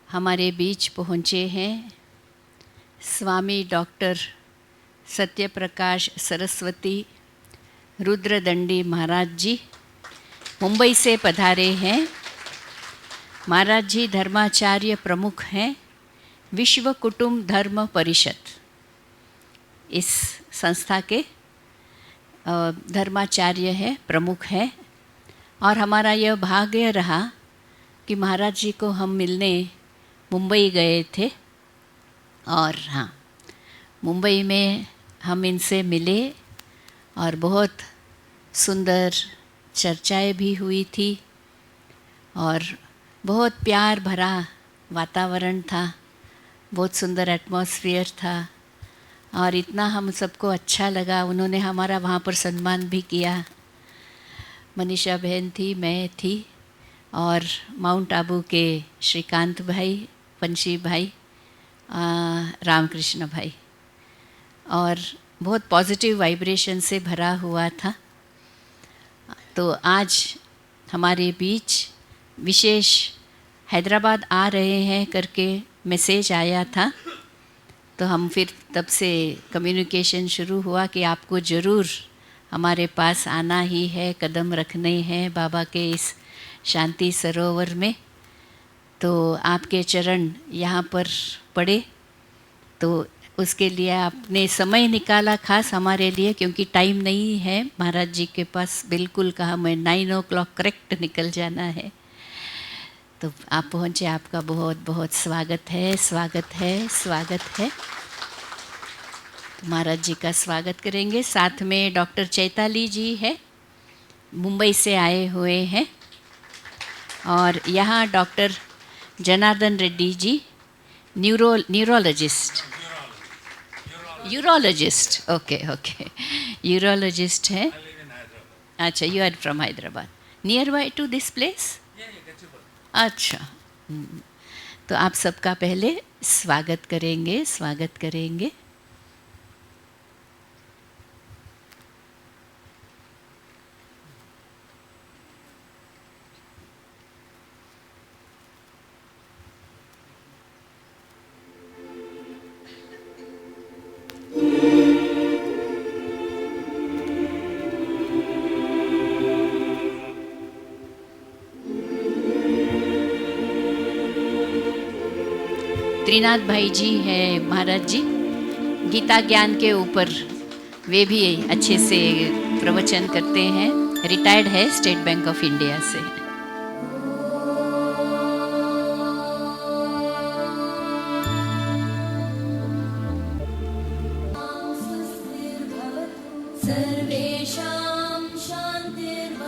हमारे बीच पहुँचे हैं स्वामी डॉक्टर सत्यप्रकाश सरस्वती रुद्रदंडी महाराज जी मुंबई से पधारे हैं। महाराज जी धर्माचार्य प्रमुख हैं विश्व कुटुंब धर्म परिषद, इस संस्था के धर्माचार्य है, प्रमुख है। और हमारा यह भाग्य रहा कि महाराज जी को हम मिलने मुंबई गए थे और हाँ, मुंबई में हम इनसे मिले और बहुत सुंदर चर्चाएं भी हुई थी और बहुत प्यार भरा वातावरण था, बहुत सुंदर एटमॉस्फेयर था और इतना हम सबको अच्छा लगा। उन्होंने हमारा वहाँ पर सम्मान भी किया। मनीषा बहन थी, मैं थी और माउंट आबू के श्रीकांत भाई, पंशी भाई, रामकृष्ण भाई, और बहुत पॉजिटिव वाइब्रेशन से भरा हुआ था। तो आज हमारे बीच विशेष हैदराबाद आ रहे हैं करके मैसेज आया था, तो हम फिर तब से कम्युनिकेशन शुरू हुआ कि आपको ज़रूर हमारे पास आना ही है, कदम रखने हैं बाबा के इस शांति सरोवर में। तो आपके चरण यहाँ पर पड़े, तो उसके लिए आपने समय निकाला खास हमारे लिए, क्योंकि टाइम नहीं है महाराज जी के पास। बिल्कुल कहा मैं 9 o'clock करेक्ट निकल जाना है। तो आप पहुँचे, आपका बहुत बहुत स्वागत है, स्वागत है, स्वागत है। तो महाराज जी का स्वागत करेंगे। साथ में डॉक्टर चैताली जी है, मुंबई से आए हुए हैं। और यहाँ doctor Janardhan Reddy ji, neurologist, urologist, okay, urologist है। अच्छा, you are from Hyderabad, nearby to this place. अच्छा, तो आप सबका पहले स्वागत करेंगे, स्वागत करेंगे। त्रिनाथ भाई जी हैं महाराज जी, गीता ज्ञान के ऊपर वे भी अच्छे से प्रवचन करते हैं। रिटायर्ड है स्टेट बैंक ऑफ इंडिया से।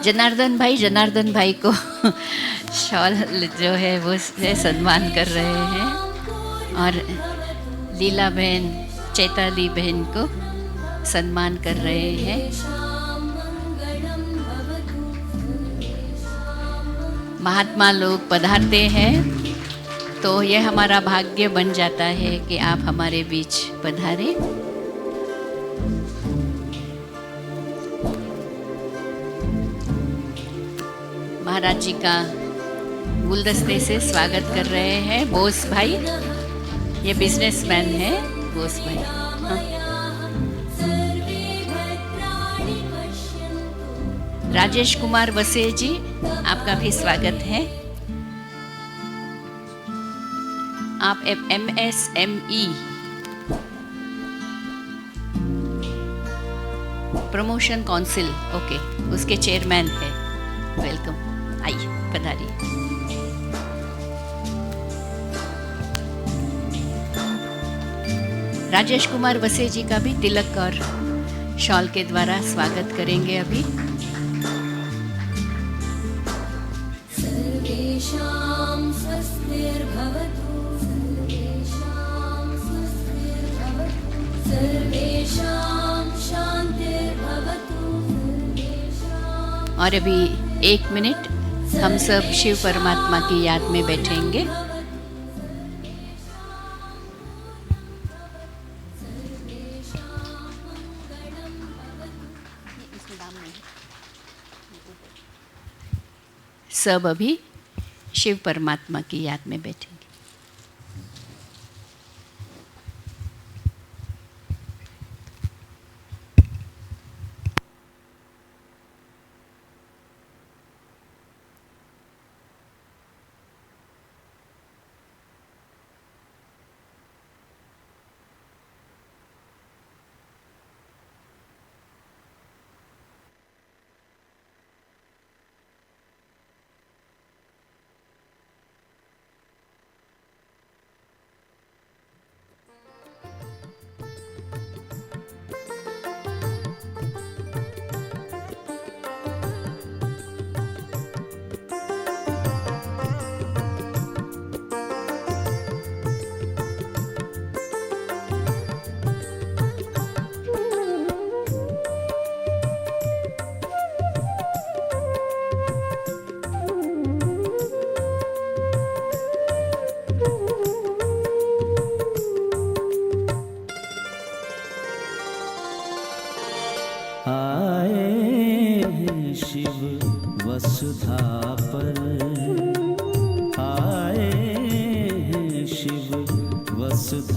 जनार्दन भाई को शॉल जो है वो से सम्मान कर रहे हैं और लीला बहन, चैताली बहन को सम्मान कर रहे हैं। महात्मा लोग पधारते हैं तो यह हमारा भाग्य बन जाता है कि आप हमारे बीच पधारें। महाराज जी का गुलदस्ते से स्वागत कर रहे हैं बोस भाई, ये बिजनेसमैन है बोस भाई। हाँ। राजेश कुमार वसे जी, आपका भी स्वागत है। आप MSME प्रमोशन काउंसिल, ओके, उसके चेयरमैन है। वेलकम, आइए, पधारिए। राजेश कुमार वसे जी का भी तिलक और शॉल के द्वारा स्वागत करेंगे अभी। और अभी 1 मिनट हम सब शिव परमात्मा की याद में बैठेंगे। सब अभी शिव परमात्मा की याद में बैठेंगे।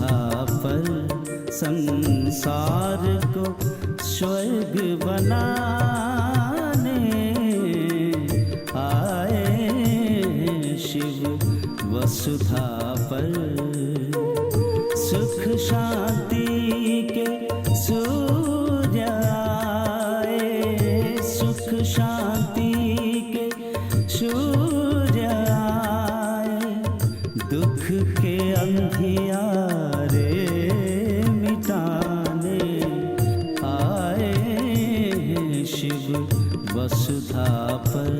वसुधा पर संसार को स्वर्ग बनाने आए शिव वसुधा पर। सुख शांति के सूर्य आए, सुख शांति के सूर्य आए, दुख के अंधियारे मिटाने आए शिव वसुधा पर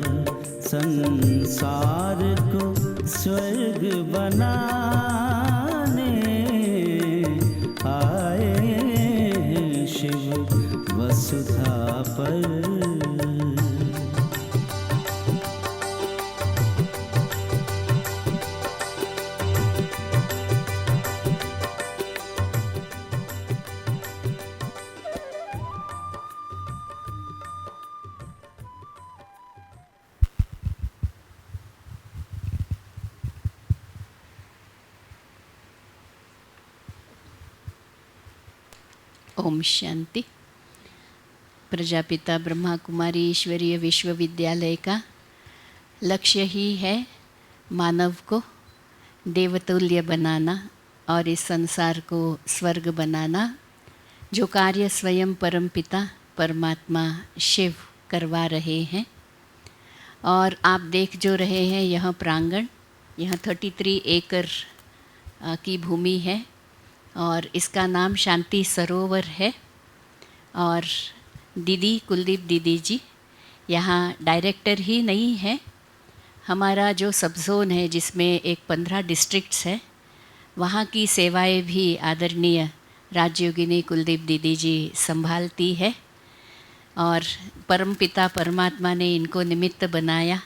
संसार को स्वर्ग बनाने आए शिव वसुधा पर। ओम शांति। प्रजापिता ब्रह्मा कुमारी ईश्वरीय विश्वविद्यालय का लक्ष्य ही है मानव को देवतुल्य बनाना और इस संसार को स्वर्ग बनाना, जो कार्य स्वयं परमपिता परमात्मा शिव करवा रहे हैं। और आप देख जो रहे हैं यह प्रांगण, यह 33 एकड़ की भूमि है और इसका नाम शांति सरोवर है। और दीदी कुलदीप दीदी जी यहाँ डायरेक्टर ही नहीं है, हमारा जो सब जोन है जिसमें एक 15 डिस्ट्रिक्ट्स है, वहाँ की सेवाएं भी आदरणीय राजयोगिनी कुलदीप दीदी जी संभालती है। और परमपिता परमात्मा ने इनको निमित्त बनाया,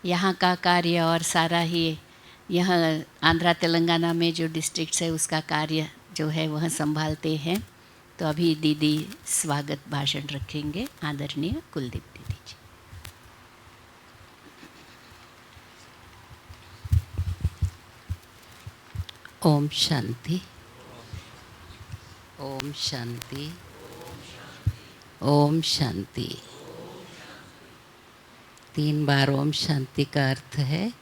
यहाँ का कार्य और सारा ही यह आंध्रा तेलंगाना में जो डिस्ट्रिक्ट्स है उसका कार्य जो है वह संभालते हैं। तो अभी दीदी स्वागत भाषण रखेंगे, आदरणीय कुलदीप दीदी जी। ओम शांति, ओम शांति, ओम शांति। 3 बार ओम शांति का अर्थ है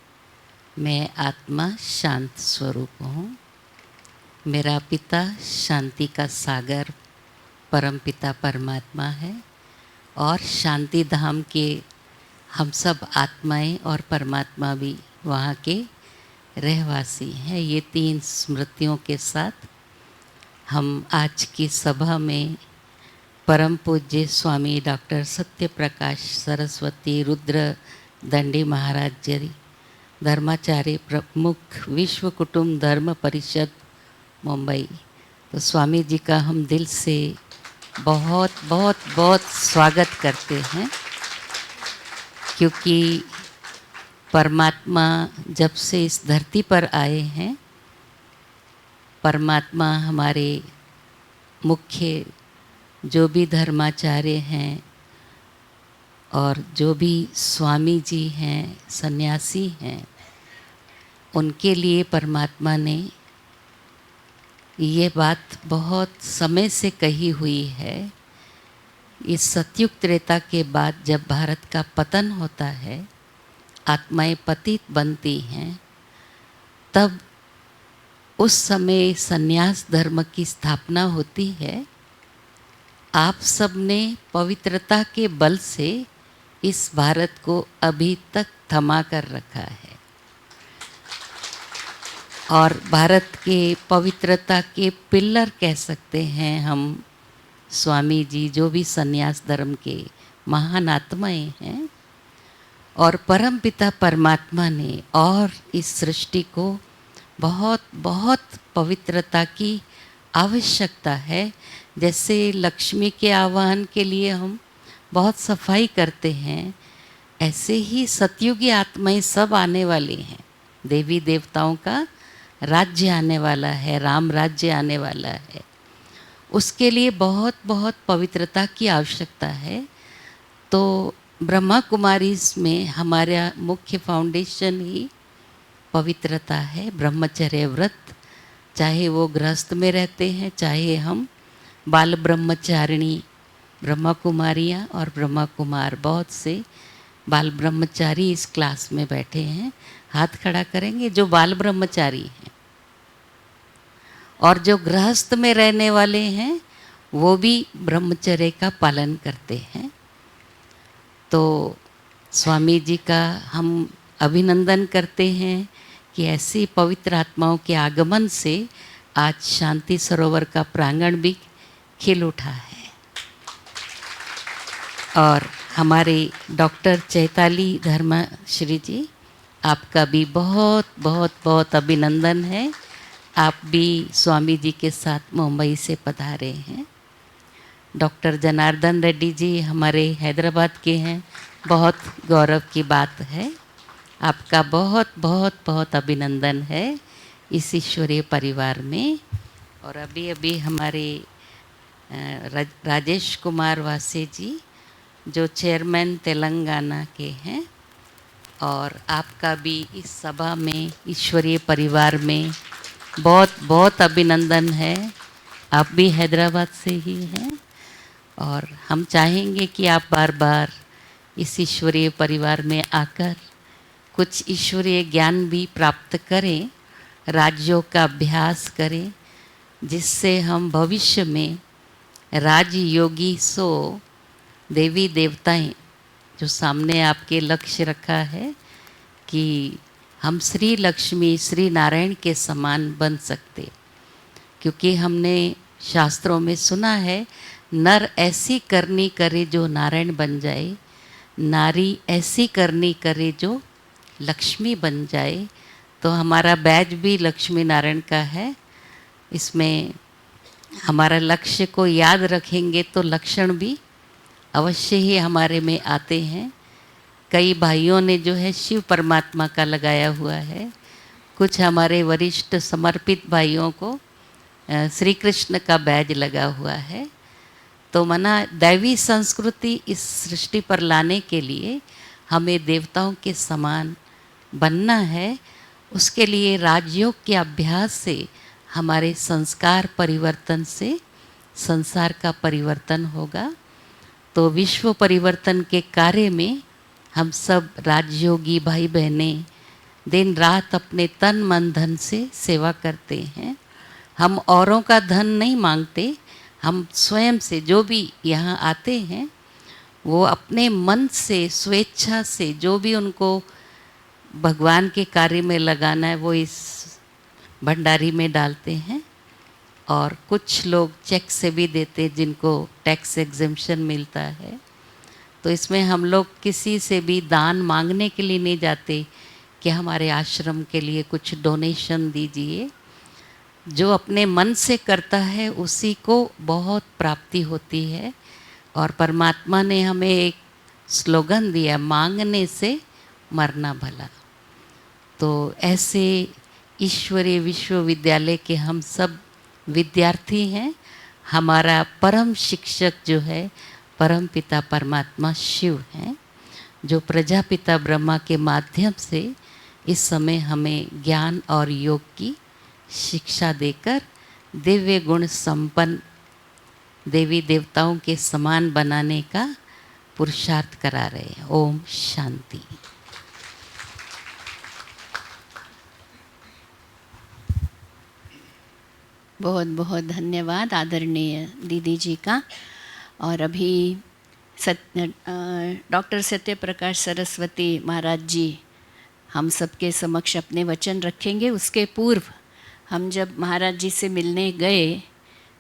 मैं आत्मा शांत स्वरूप हूँ। मेरा पिता शांति का सागर परम पिता परमात्मा है और शांति धाम के हम सब आत्माएं और परमात्मा भी वहाँ के रहवासी हैं। ये 3 स्मृतियों के साथ हम आज की सभा में परम पूज्य स्वामी डॉक्टर सत्य प्रकाश सरस्वती रुद्र दंडी महाराज जी, धर्माचार्य प्रमुख विश्व कुटुंब धर्म परिषद मुंबई, तो स्वामी जी का हम दिल से बहुत बहुत बहुत स्वागत करते हैं। क्योंकि परमात्मा जब से इस धरती पर आए हैं, परमात्मा हमारे मुख्य जो भी धर्माचार्य हैं और जो भी स्वामी जी हैं, सन्यासी हैं, उनके लिए परमात्मा ने ये बात बहुत समय से कही हुई है। इस सतयुग त्रेता के बाद जब भारत का पतन होता है, आत्माएं पतित बनती हैं, तब उस समय संन्यास धर्म की स्थापना होती है। आप सब ने पवित्रता के बल से इस भारत को अभी तक थमा कर रखा है और भारत के पवित्रता के पिलर कह सकते हैं हम स्वामी जी, जो भी संन्यास धर्म के महान आत्माएं हैं। और परम पिता परमात्मा ने और इस सृष्टि को बहुत बहुत पवित्रता की आवश्यकता है। जैसे लक्ष्मी के आवाहन के लिए हम बहुत सफाई करते हैं, ऐसे ही सतयुगी आत्माएं सब आने वाली हैं। देवी देवताओं का राज्य आने वाला है, राम राज्य आने वाला है। उसके लिए बहुत बहुत पवित्रता की आवश्यकता है। तो ब्रह्मा कुमारीज में हमारा मुख्य फाउंडेशन ही पवित्रता है, ब्रह्मचर्य व्रत। चाहे वो गृहस्थ में रहते हैं, चाहे हम बाल ब्रह्मचारिणी ब्रह्मा कुमारियाँ और ब्रह्मा कुमार, बहुत से बाल ब्रह्मचारी इस क्लास में बैठे हैं। हाथ खड़ा करेंगे जो बाल ब्रह्मचारी हैं, और जो गृहस्थ में रहने वाले हैं वो भी ब्रह्मचर्य का पालन करते हैं। तो स्वामी जी का हम अभिनंदन करते हैं कि ऐसी पवित्र आत्माओं के आगमन से आज शांति सरोवर का प्रांगण भी खिल उठा है। और हमारे डॉक्टर चैताली धर्मश्री जी, आपका भी बहुत बहुत बहुत अभिनंदन है। आप भी स्वामी जी के साथ मुंबई से पधारे हैं। डॉक्टर जनार्दन रेड्डी जी हमारे हैदराबाद के हैं, बहुत गौरव की बात है। आपका बहुत बहुत बहुत अभिनंदन है इस ईश्वरीय परिवार में। और अभी अभी हमारे राजेश कुमार वासे जी जो चेयरमैन तेलंगाना के हैं, और आपका भी इस सभा में ईश्वरीय परिवार में बहुत बहुत अभिनंदन है। आप भी हैदराबाद से ही हैं, और हम चाहेंगे कि आप बार बार इस ईश्वरीय परिवार में आकर कुछ ईश्वरीय ज्ञान भी प्राप्त करें, राज्यों का अभ्यास करें, जिससे हम भविष्य में राजयोगी सो देवी देवताएं, जो सामने आपके लक्ष्य रखा है कि हम श्री लक्ष्मी श्री नारायण के समान बन सकते। क्योंकि हमने शास्त्रों में सुना है, नर ऐसी करनी करे जो नारायण बन जाए, नारी ऐसी करनी करे जो लक्ष्मी बन जाए। तो हमारा बैज भी लक्ष्मी नारायण का है। इसमें हमारा लक्ष्य को याद रखेंगे तो लक्षण भी अवश्य ही हमारे में आते हैं। कई भाइयों ने जो है शिव परमात्मा का लगाया हुआ है, कुछ हमारे वरिष्ठ समर्पित भाइयों को श्री कृष्ण का बैज लगा हुआ है। तो मना दैवी संस्कृति इस सृष्टि पर लाने के लिए हमें देवताओं के समान बनना है। उसके लिए राजयोग के अभ्यास से हमारे संस्कार परिवर्तन से संसार का परिवर्तन होगा। तो विश्व परिवर्तन के कार्य में हम सब राजयोगी भाई बहनें दिन रात अपने तन मन धन से सेवा करते हैं। हम औरों का धन नहीं मांगते, हम स्वयं से जो भी यहाँ आते हैं वो अपने मन से स्वेच्छा से जो भी उनको भगवान के कार्य में लगाना है वो इस भंडारी में डालते हैं। और कुछ लोग चेक से भी देते जिनको टैक्स एग्जेम्पशन मिलता है। तो इसमें हम लोग किसी से भी दान मांगने के लिए नहीं जाते कि हमारे आश्रम के लिए कुछ डोनेशन दीजिए। जो अपने मन से करता है उसी को बहुत प्राप्ति होती है। और परमात्मा ने हमें एक स्लोगन दिया, मांगने से मरना भला। तो ऐसे ईश्वरीय विश्वविद्यालय के हम सब विद्यार्थी हैं। हमारा परम शिक्षक जो है परम पिता परमात्मा शिव हैं, जो प्रजापिता ब्रह्मा के माध्यम से इस समय हमें ज्ञान और योग की शिक्षा देकर दिव्य गुण संपन्न देवी देवताओं के समान बनाने का पुरुषार्थ करा रहे हैं। ओम शांति। बहुत बहुत धन्यवाद आदरणीय दीदी जी का। और अभी डॉक्टर सत्य प्रकाश सरस्वती महाराज जी हम सबके समक्ष अपने वचन रखेंगे। उसके पूर्व हम जब महाराज जी से मिलने गए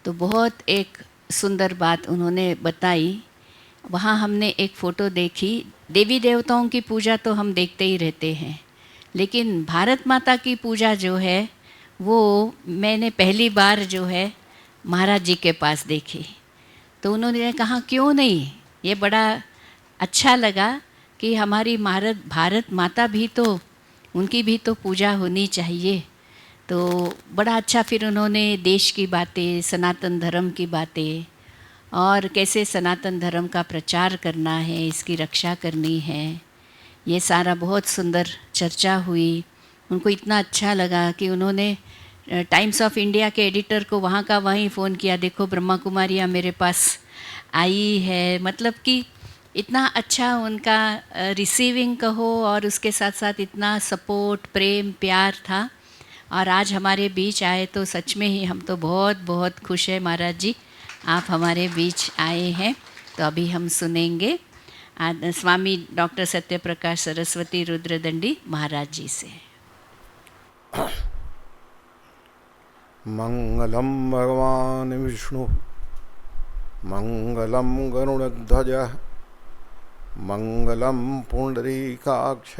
तो बहुत एक सुंदर बात उन्होंने बताई। वहाँ हमने एक फ़ोटो देखी। देवी देवताओं की पूजा तो हम देखते ही रहते हैं, लेकिन भारत माता की पूजा जो है वो मैंने पहली बार जो है महाराज जी के पास देखी। तो उन्होंने कहा क्यों नहीं, ये बड़ा अच्छा लगा कि हमारी भारत माता भी तो, उनकी भी तो पूजा होनी चाहिए। तो बड़ा अच्छा फिर उन्होंने देश की बातें, सनातन धर्म की बातें और कैसे सनातन धर्म का प्रचार करना है, इसकी रक्षा करनी है, ये सारा बहुत सुंदर चर्चा हुई। उनको इतना अच्छा लगा कि उन्होंने टाइम्स ऑफ इंडिया के एडिटर को वहाँ का वहीं फ़ोन किया, देखो ब्रह्मा कुमारियाँ मेरे पास आई है। मतलब कि इतना अच्छा उनका रिसीविंग कहो और उसके साथ साथ इतना सपोर्ट, प्रेम, प्यार था। और आज हमारे बीच आए तो सच में ही हम तो बहुत बहुत खुश हैं महाराज जी, आप हमारे बीच आए हैं। तो अभी हम सुनेंगे स्वामी डॉक्टर सत्यप्रकाश सरस्वती रुद्रदंडी महाराज जी से। मंगलम भगवान विष्णु मंगलम गरुड़ध्वज मंगलम पुंडरीकाक्ष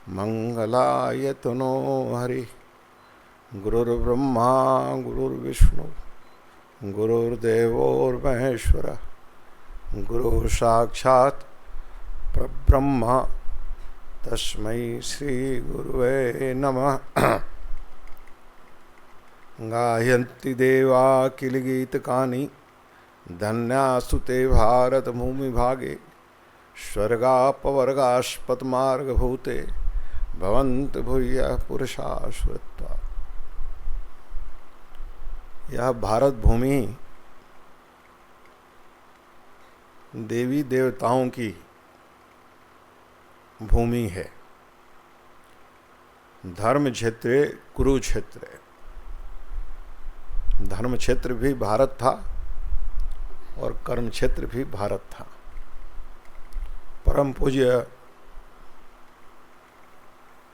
मंगलायतनो हरि। गुरुर्ब्रह्मा गुरुर्विष्णु गुरुर्देवो महेश्वर गुरु साक्षात् परब्रह्म तस्मै श्री गुरुवे नमः। गायन्ति देवा किल गीतकानि धन्यास्तु ते भारत भूमि भागे। स्वर्गापवर्गास्पदमार्गभूते भवन्तु भूयः पुरुषा स्मृत्वा। यह भारत भूमि देवी देवताओं की भूमि है। धर्म क्षेत्र कुरुक्षेत्र, धर्म क्षेत्र भी भारत था और कर्म क्षेत्र भी भारत था। परम पूज्य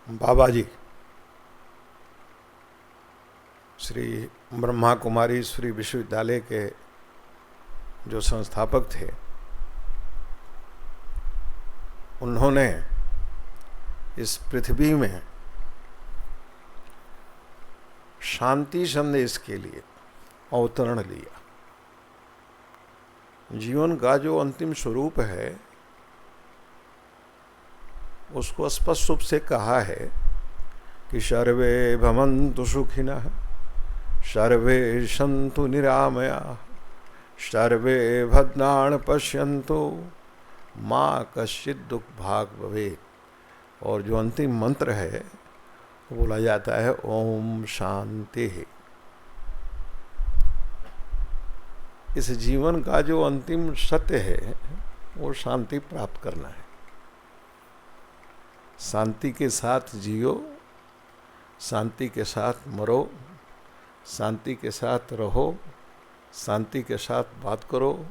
बाबा जी श्री ब्रह्मा कुमारी श्री विश्वविद्यालय के जो संस्थापक थे, उन्होंने इस पृथ्वी में शांति संदेश के लिए अवतरण लिया। जीवन का जो अंतिम स्वरूप है उसको स्पष्ट रूप से कहा है कि सर्वे भवन्तु सुखिनः सर्वे सन्तु निरामयाः सर्वे भद्राणि पश्यन्तु मा कश्चित् दुःखभाग् भवेत्। और जो अंतिम मंत्र है वो बोला जाता है ओम शांति। इस जीवन का जो अंतिम सत्य है वो शांति प्राप्त करना है। शांति के साथ जियो, शांति के साथ मरो, शांति के साथ रहो, शांति के साथ बात करो।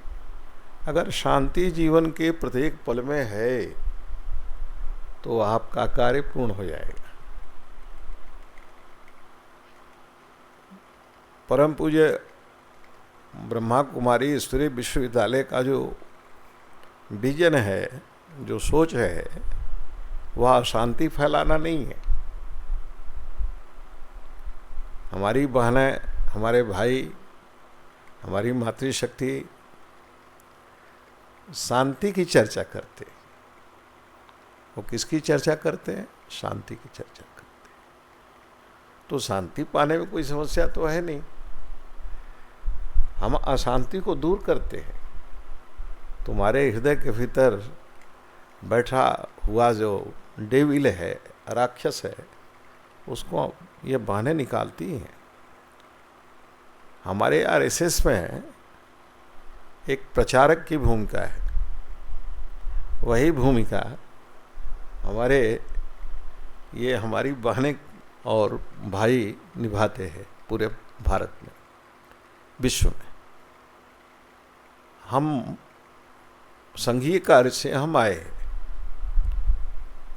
अगर शांति जीवन के प्रत्येक पल में है तो आपका कार्य पूर्ण हो जाएगा। परम पूज्य ब्रह्मा कुमारी स्त्री विश्वविद्यालय का जो विजन है, जो सोच है, वह शांति फैलाना नहीं है। हमारी बहनें, हमारे भाई, हमारी मातृशक्ति शांति की चर्चा करते। वो किसकी चर्चा करते हैं? शांति की चर्चा करते। तो शांति पाने में कोई समस्या तो है नहीं। हम अशांति को दूर करते हैं। तुम्हारे हृदय के भीतर बैठा हुआ जो डेविल है, राक्षस है, उसको ये बहाने निकालती हैं। हमारे आरएसएस में एक प्रचारक की भूमिका है, वही भूमिका हमारे ये हमारी बहनें और भाई निभाते हैं पूरे भारत में, विश्व में। हम संघीय कार्य से हम आए हैं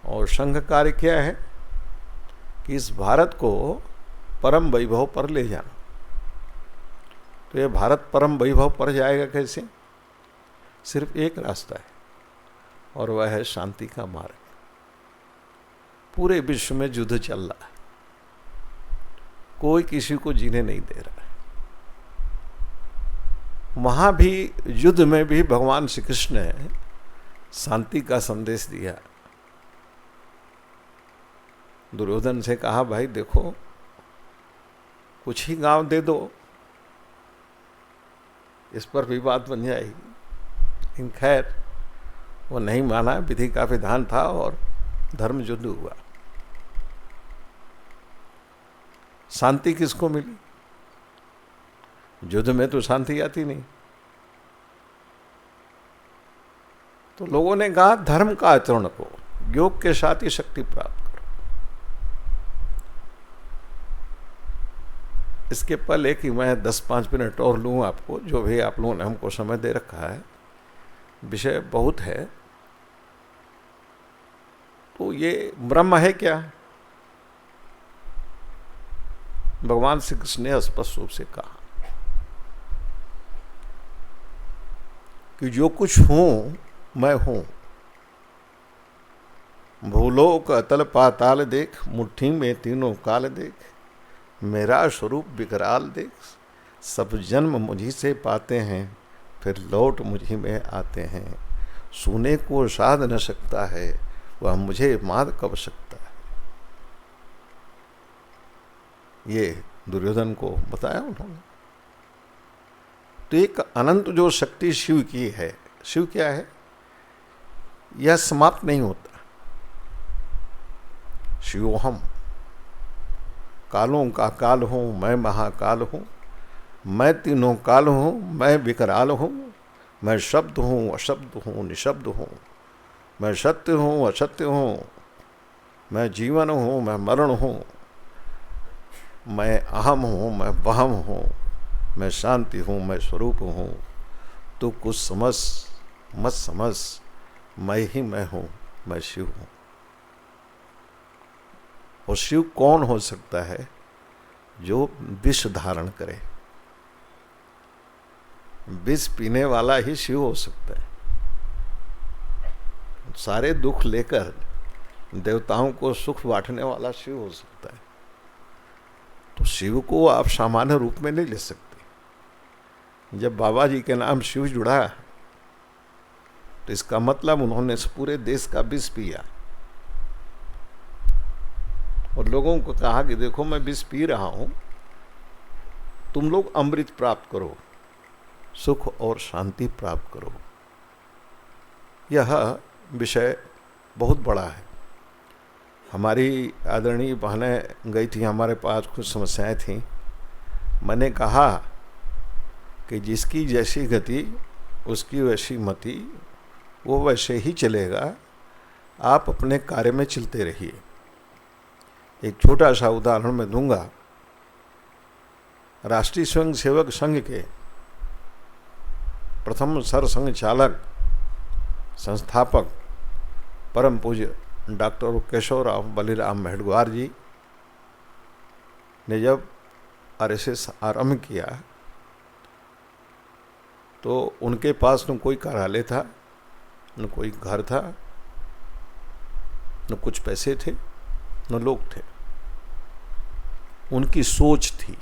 और संघ कार्य क्या है कि इस भारत को परम वैभव पर ले जाना। तो ये भारत परम वैभव पर जाएगा कैसे? सिर्फ एक रास्ता है और वह है शांति का मार्ग। पूरे विश्व में युद्ध चल रहा है, कोई किसी को जीने नहीं दे रहा है। वहां भी युद्ध में भी भगवान श्री कृष्ण ने शांति का संदेश दिया। दुर्योधन से कहा, भाई देखो कुछ ही गांव दे दो, इस पर भी बात बन जाएगी। लेकिन खैर वो नहीं माना, विधि का विधान था और धर्म युद्ध हुआ। शांति किसको मिली? युद्ध में तो शांति आती नहीं। तो लोगों ने कहा धर्म का आचरण को, योग के साथ ही शक्ति प्राप्त करो। इसके पहले कि मैं 10-5 मिनट और लूँ आपको, जो भी आप लोगों ने हमको समय दे रखा है, विषय बहुत है। तो ये ब्रह्म है क्या? भगवान श्री कृष्ण ने स्पष्ट रूप से कहा कि जो कुछ हूं मैं हूं। भूलोक अतल पाताल देख, मुट्ठी में तीनों काल देख, मेरा स्वरूप विकराल देख। सब जन्म मुझी से पाते हैं, फिर लौट मुझी में आते हैं। सोने को साध न सकता है, वह मुझे मार कब सकता है। ये दुर्योधन को बताया उन्होंने। तो एक अनंत जो शक्ति शिव की है, शिव क्या है? यह समाप्त नहीं होता। शिवोहम, कालों का काल हूं, मैं महाकाल हूं, मैं तीनों काल हूं, मैं विकराल हूं, मैं शब्द हूं, अशब्द हूं, निशब्द हूं, मैं सत्य हूं, असत्य हूं, मैं जीवन हूं, मैं मरण हूं, मैं अहम हूं, मैं वहम हूं, मैं शांति हूं, मैं स्वरूप हूं। तो कुछ समझ मत समझ, मैं ही मैं हूं, मैं शिव हूं। और शिव कौन हो सकता है? जो विष धारण करे। विष पीने वाला ही शिव हो सकता है। सारे दुख लेकर देवताओं को सुख बांटने वाला शिव हो सकता है। तो शिव को आप सामान्य रूप में नहीं ले सकते। जब बाबा जी के नाम शिव जुड़ा तो इसका मतलब उन्होंने पूरे देश का विष पिया और लोगों को कहा कि देखो मैं विष पी रहा हूं, तुम लोग अमृत प्राप्त करो, सुख और शांति प्राप्त करो। यह विषय बहुत बड़ा है। हमारी आदरणीय बहनें गई थी, हमारे पास कुछ समस्याएं थीं। मैंने कहा कि जिसकी जैसी गति उसकी वैसी मति, वो वैसे ही चलेगा। आप अपने कार्य में चलते रहिए। एक छोटा सा उदाहरण मैं दूंगा। राष्ट्रीय स्वयंसेवक संघ के प्रथम सरसंघ चालक, संस्थापक परम पूज्य डॉक्टर केशवराव बलिराम मेहडगवार जी ने जब आरएसएस आरंभ किया तो उनके पास न कोई कार्यालय था, न कोई घर था, न कुछ पैसे थे, न लोग थे। उनकी सोच थी।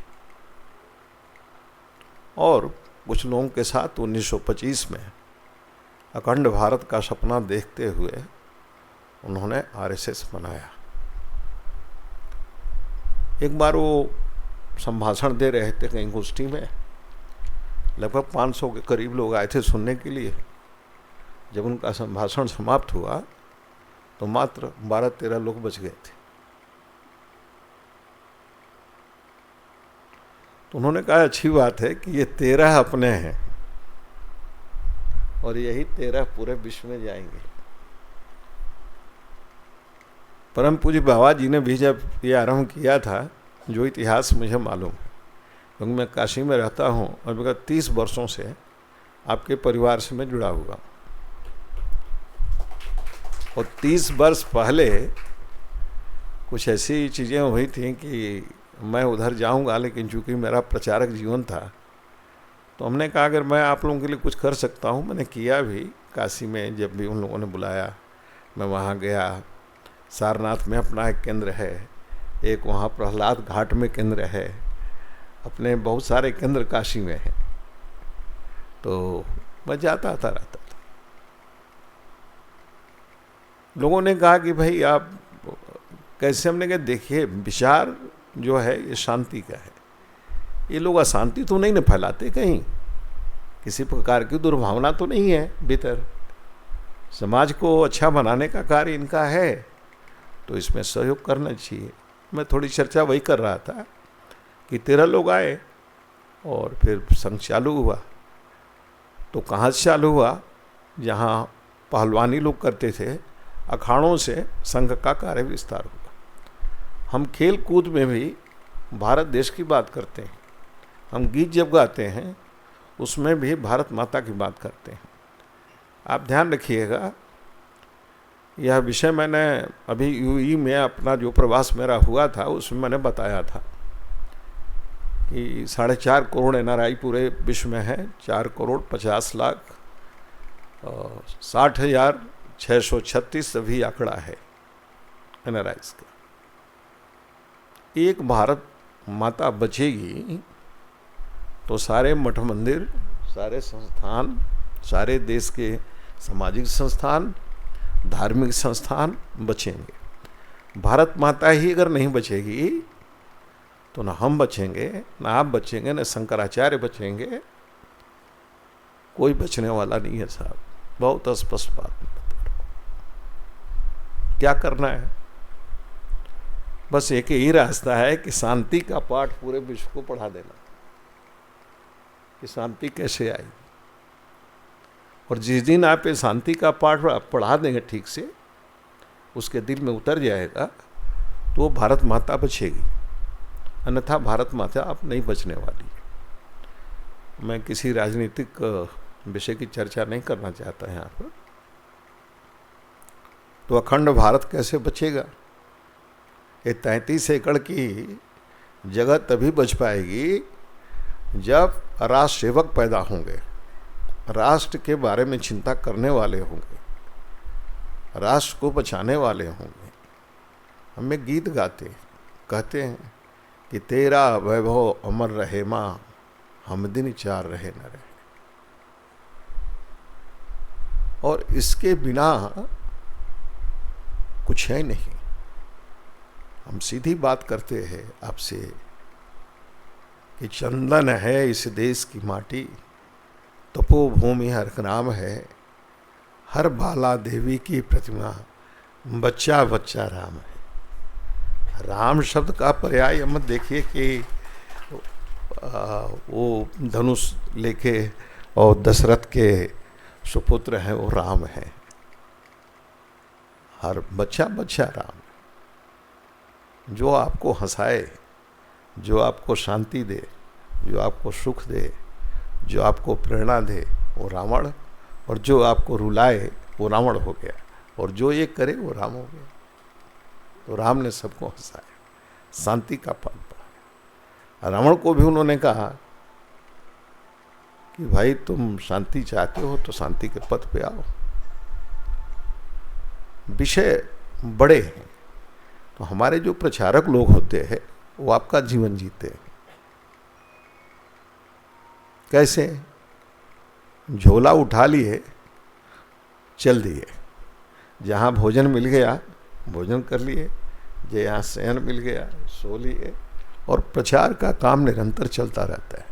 और कुछ लोगों के साथ 1925 में अखंड भारत का सपना देखते हुए उन्होंने आरएसएस बनाया। एक बार वो संभाषण दे रहे थे कहीं गोष्ठी में, लगभग 500 के करीब लोग आए थे सुनने के लिए। जब उनका संभाषण समाप्त हुआ तो मात्र 12-13 लोग बच गए थे। तो उन्होंने कहा अच्छी बात है कि ये 13 अपने हैं और यही 13 पूरे विश्व में जाएंगे। परम पूज्य बाबा जी ने भी जब ये आरंभ किया था, जो इतिहास मुझे मालूम है, क्योंकि मैं काशी में रहता हूँ और विगत 30 वर्षों से आपके परिवार से मैं जुड़ा हुआ। और 30 वर्ष पहले कुछ ऐसी चीज़ें हुई थी कि मैं उधर जाऊंगा, लेकिन चूंकि मेरा प्रचारक जीवन था तो हमने कहा अगर मैं आप लोगों के लिए कुछ कर सकता हूँ। मैंने किया भी। काशी में जब भी उन लोगों ने बुलाया मैं वहाँ गया। सारनाथ में अपना एक केंद्र है, एक वहाँ प्रहलाद घाट में केंद्र है, अपने बहुत सारे केंद्र काशी में हैं। तो मैं जाता आता रहता था। लोगों ने कहा कि भाई आप कैसे? हमने कहा देखिए विचार जो है ये शांति का है। ये लोग अशांति तो नहीं न फैलाते, कहीं किसी प्रकार की दुर्भावना तो नहीं है भीतर। समाज को अच्छा बनाने का कार्य इनका है, तो इसमें सहयोग करना चाहिए। मैं थोड़ी चर्चा वही कर रहा था कि 13 लोग आए और फिर संघ चालू हुआ। तो कहाँ से चालू हुआ? जहाँ पहलवानी लोग करते थे, अखाड़ों से संघ का कार्य विस्तार हुआ। हम खेल कूद में भी भारत देश की बात करते हैं, हम गीत जब गाते हैं उसमें भी भारत माता की बात करते हैं। आप ध्यान रखिएगा, यह विषय मैंने अभी यूएई में अपना जो प्रवास मेरा हुआ था उसमें मैंने बताया था कि 4.5 करोड़ NRI पूरे विश्व में है, 4,50,60,636 अभी आंकड़ा है NRIs का। एक भारत माता बचेगी तो सारे मठ मंदिर, सारे संस्थान, सारे देश के सामाजिक संस्थान, धार्मिक संस्थान बचेंगे। भारत माता ही अगर नहीं बचेगी तो ना हम बचेंगे, ना आप बचेंगे, ना शंकराचार्य बचेंगे, कोई बचने वाला नहीं है साहब। बहुत स्पष्ट बात। क्या करना है? बस एक ही रास्ता है कि शांति का पाठ पूरे विश्व को पढ़ा देना कि शांति कैसे आई। और जिस दिन आप ये शांति का पाठ पढ़ा देंगे ठीक से, उसके दिल में उतर जाएगा, तो वो भारत माता बचेगी, अन्यथा भारत माता आप नहीं बचने वाली है। मैं किसी राजनीतिक विषय की चर्चा नहीं करना चाहता यहाँ पर। तो अखंड भारत कैसे बचेगा? ये 33 एकड़ की जगह तभी बच पाएगी जब राष्ट्र सेवक पैदा होंगे, राष्ट्र के बारे में चिंता करने वाले होंगे, राष्ट्र को बचाने वाले होंगे। हमें गीत गाते कहते हैं कि तेरा वैभव अमर रहे माँ, हम दिन चार रहे न रहे। और इसके बिना कुछ है नहीं। हम सीधी बात करते हैं आपसे कि चंदन है इस देश की माटी, तपोभूमि हर नाम है, हर बाला देवी की प्रतिमा, बच्चा बच्चा राम है। राम शब्द का पर्याय मत देखिए कि वो धनुष लेके और दशरथ के सुपुत्र हैं वो राम है। हर बच्चा बच्चा राम, जो आपको हंसाए, जो आपको शांति दे, जो आपको सुख दे, जो आपको प्रेरणा दे वो रावण, और जो आपको रुलाए वो रावण हो गया, और जो ये करे वो राम हो गया। तो राम ने सबको हंसाया, शांति का पाठ पढ़ाया। रावण को भी उन्होंने कहा कि भाई तुम शांति चाहते हो तो शांति के पथ पे आओ। विषय बड़े हैं, तो हमारे जो प्रचारक लोग होते हैं वो आपका जीवन जीते हैं। कैसे? झोला उठा लिए, चल दिए, जहाँ भोजन मिल गया भोजन कर लिए, जहाँ शयन मिल गया सो लिए, और प्रचार का काम निरंतर चलता रहता है।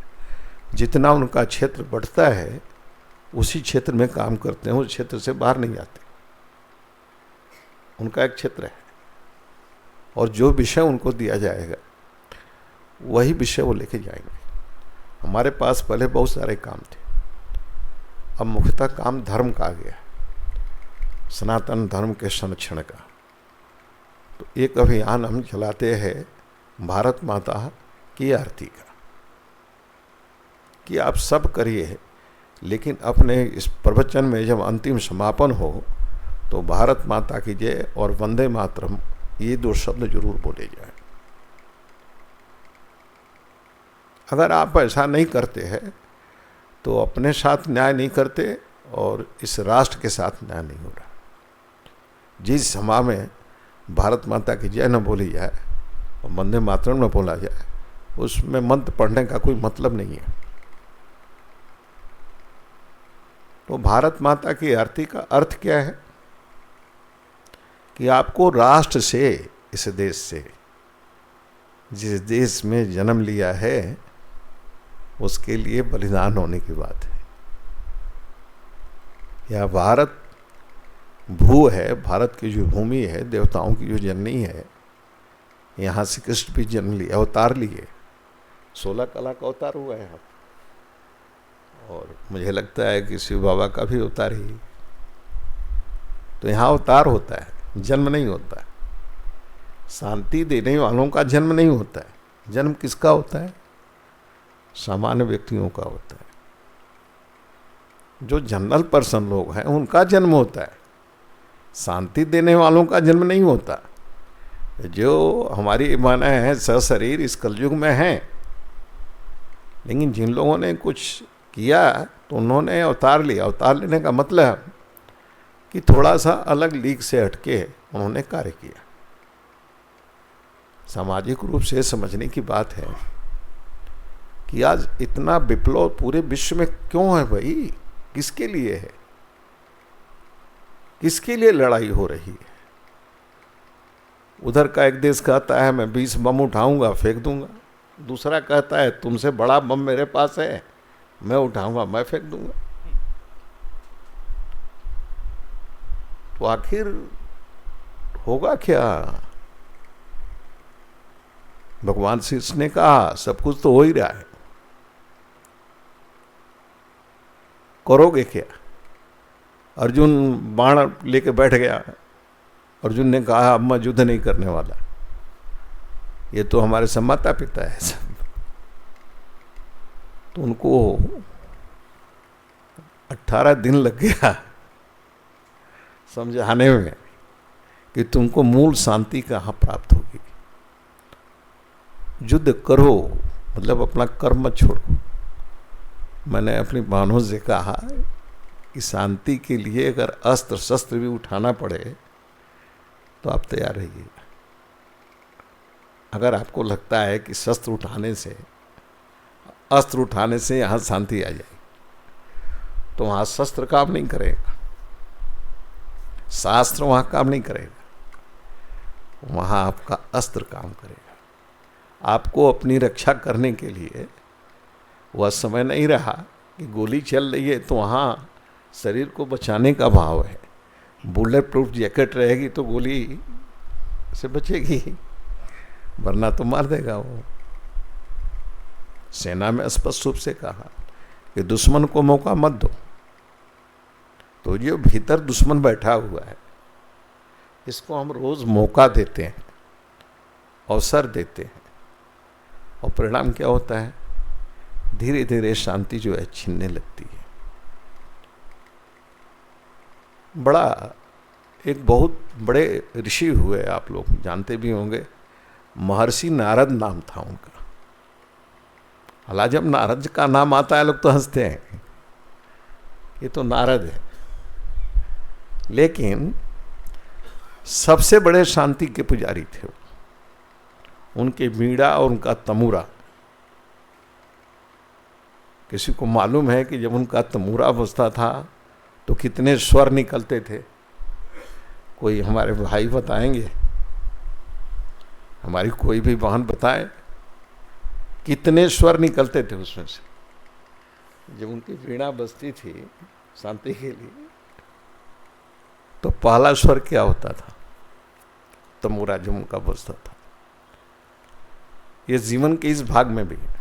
जितना उनका क्षेत्र बढ़ता है उसी क्षेत्र में काम करते हैं, उस क्षेत्र से बाहर नहीं जाते। उनका एक क्षेत्र है और जो विषय उनको दिया जाएगा वही विषय वो लेके जाएंगे। हमारे पास पहले बहुत सारे काम थे, अब मुख्यतः काम धर्म का आ गया, सनातन धर्म के संरक्षण का। तो एक अभियान हम चलाते हैं भारत माता की आरती का, कि आप सब करिए, लेकिन अपने इस प्रवचन में जब अंतिम समापन हो तो भारत माता की जय और वंदे मातरम ये 2 शब्द जरूर बोले जाए। अगर आप ऐसा नहीं करते हैं तो अपने साथ न्याय नहीं करते और इस राष्ट्र के साथ न्याय नहीं हो रहा। जिस सभा में भारत माता की जय न बोली जाए और वंदे मातरम न बोला जाए, उसमें मंत्र पढ़ने का कोई मतलब नहीं है। तो भारत माता की आरती का अर्थ क्या है? कि आपको राष्ट्र से, इस देश से, जिस देश में जन्म लिया है उसके लिए बलिदान होने की बात है। यह भारत भू है, भारत की जो भूमि है, देवताओं की जो जननी है, यहाँ से कृष्ण भी जन्म लिए, अवतार लिए, 16 कला का अवतार हुआ है यहाँ, और मुझे लगता है कि शिव बाबा का भी अवतार ही। तो यहाँ अवतार होता है, जन्म नहीं होता है। शांति देने वालों का जन्म नहीं होता है। जन्म किसका होता है? सामान्य व्यक्तियों का होता है। जो जनरल पर्सन लोग हैं उनका जन्म होता है। शांति देने वालों का जन्म नहीं होता। जो हमारी माना है सशरीर इस कलयुग में हैं, लेकिन जिन लोगों ने कुछ किया तो उन्होंने अवतार लिया। अवतार लेने का मतलब कि थोड़ा सा अलग लीग से हटके उन्होंने कार्य किया। सामाजिक रूप से समझने की बात है कि आज इतना विप्लव पूरे विश्व में क्यों है भाई? किसके लिए है? किसके लिए लड़ाई हो रही है? उधर का एक देश कहता है मैं 20 बम उठाऊंगा फेंक दूंगा, दूसरा कहता है तुमसे बड़ा बम मेरे पास है, मैं उठाऊंगा मैं फेंक दूंगा। तो आखिर होगा क्या? भगवान श्री कृष्ण ने कहा सब कुछ तो हो ही रहा है, करोगे क्या? अर्जुन बाण लेके बैठ गया। अर्जुन ने कहा अब मैं युद्ध नहीं करने वाला। ये तो हमारे सब माता पिता है सब। तो उनको 18 दिन लग गया समझाने में कि तुमको मूल शांति कहाँ प्राप्त होगी। युद्ध करो मतलब अपना कर्म मत छोड़ो। मैंने अपनी बहनों से कहा कि शांति के लिए अगर अस्त्र शस्त्र भी उठाना पड़े तो आप तैयार रहिए। अगर आपको लगता है कि शस्त्र उठाने से अस्त्र उठाने से यहाँ शांति आ जाएगी तो वहाँ शस्त्र काम नहीं करेगा, शास्त्र वहाँ काम नहीं करेगा, वहाँ आपका अस्त्र काम करेगा। आपको अपनी रक्षा करने के लिए वह समय नहीं रहा कि गोली चल रही है तो वहाँ शरीर को बचाने का भाव है। बुलेट प्रूफ जैकेट रहेगी तो गोली से बचेगी, वरना तो मार देगा वो। सेना में स्पष्ट रूप से कहा कि दुश्मन को मौका मत दो। तो जो भीतर दुश्मन बैठा हुआ है इसको हम रोज मौका देते हैं, अवसर देते हैं, और परिणाम क्या होता है? धीरे धीरे शांति जो है छीनने लगती है। एक बहुत बड़े ऋषि हुए, आप लोग जानते भी होंगे, महर्षि नारद नाम था उनका। हालांकि जब नारद का नाम आता है लोग तो हंसते हैं, ये तो नारद है, लेकिन सबसे बड़े शांति के पुजारी थे। उनके वीणा और उनका तमूरा, किसी को मालूम है कि जब उनका तमूरा बजता था तो कितने स्वर निकलते थे? कोई हमारे भाई बताएंगे, हमारी कोई भी बहन बताए कितने स्वर निकलते थे उसमें से जब उनकी वीणा बजती थी शांति के लिए? तो पहला स्वर क्या होता था? तमूरा जब उनका बजता था। ये जीवन के इस भाग में भी है।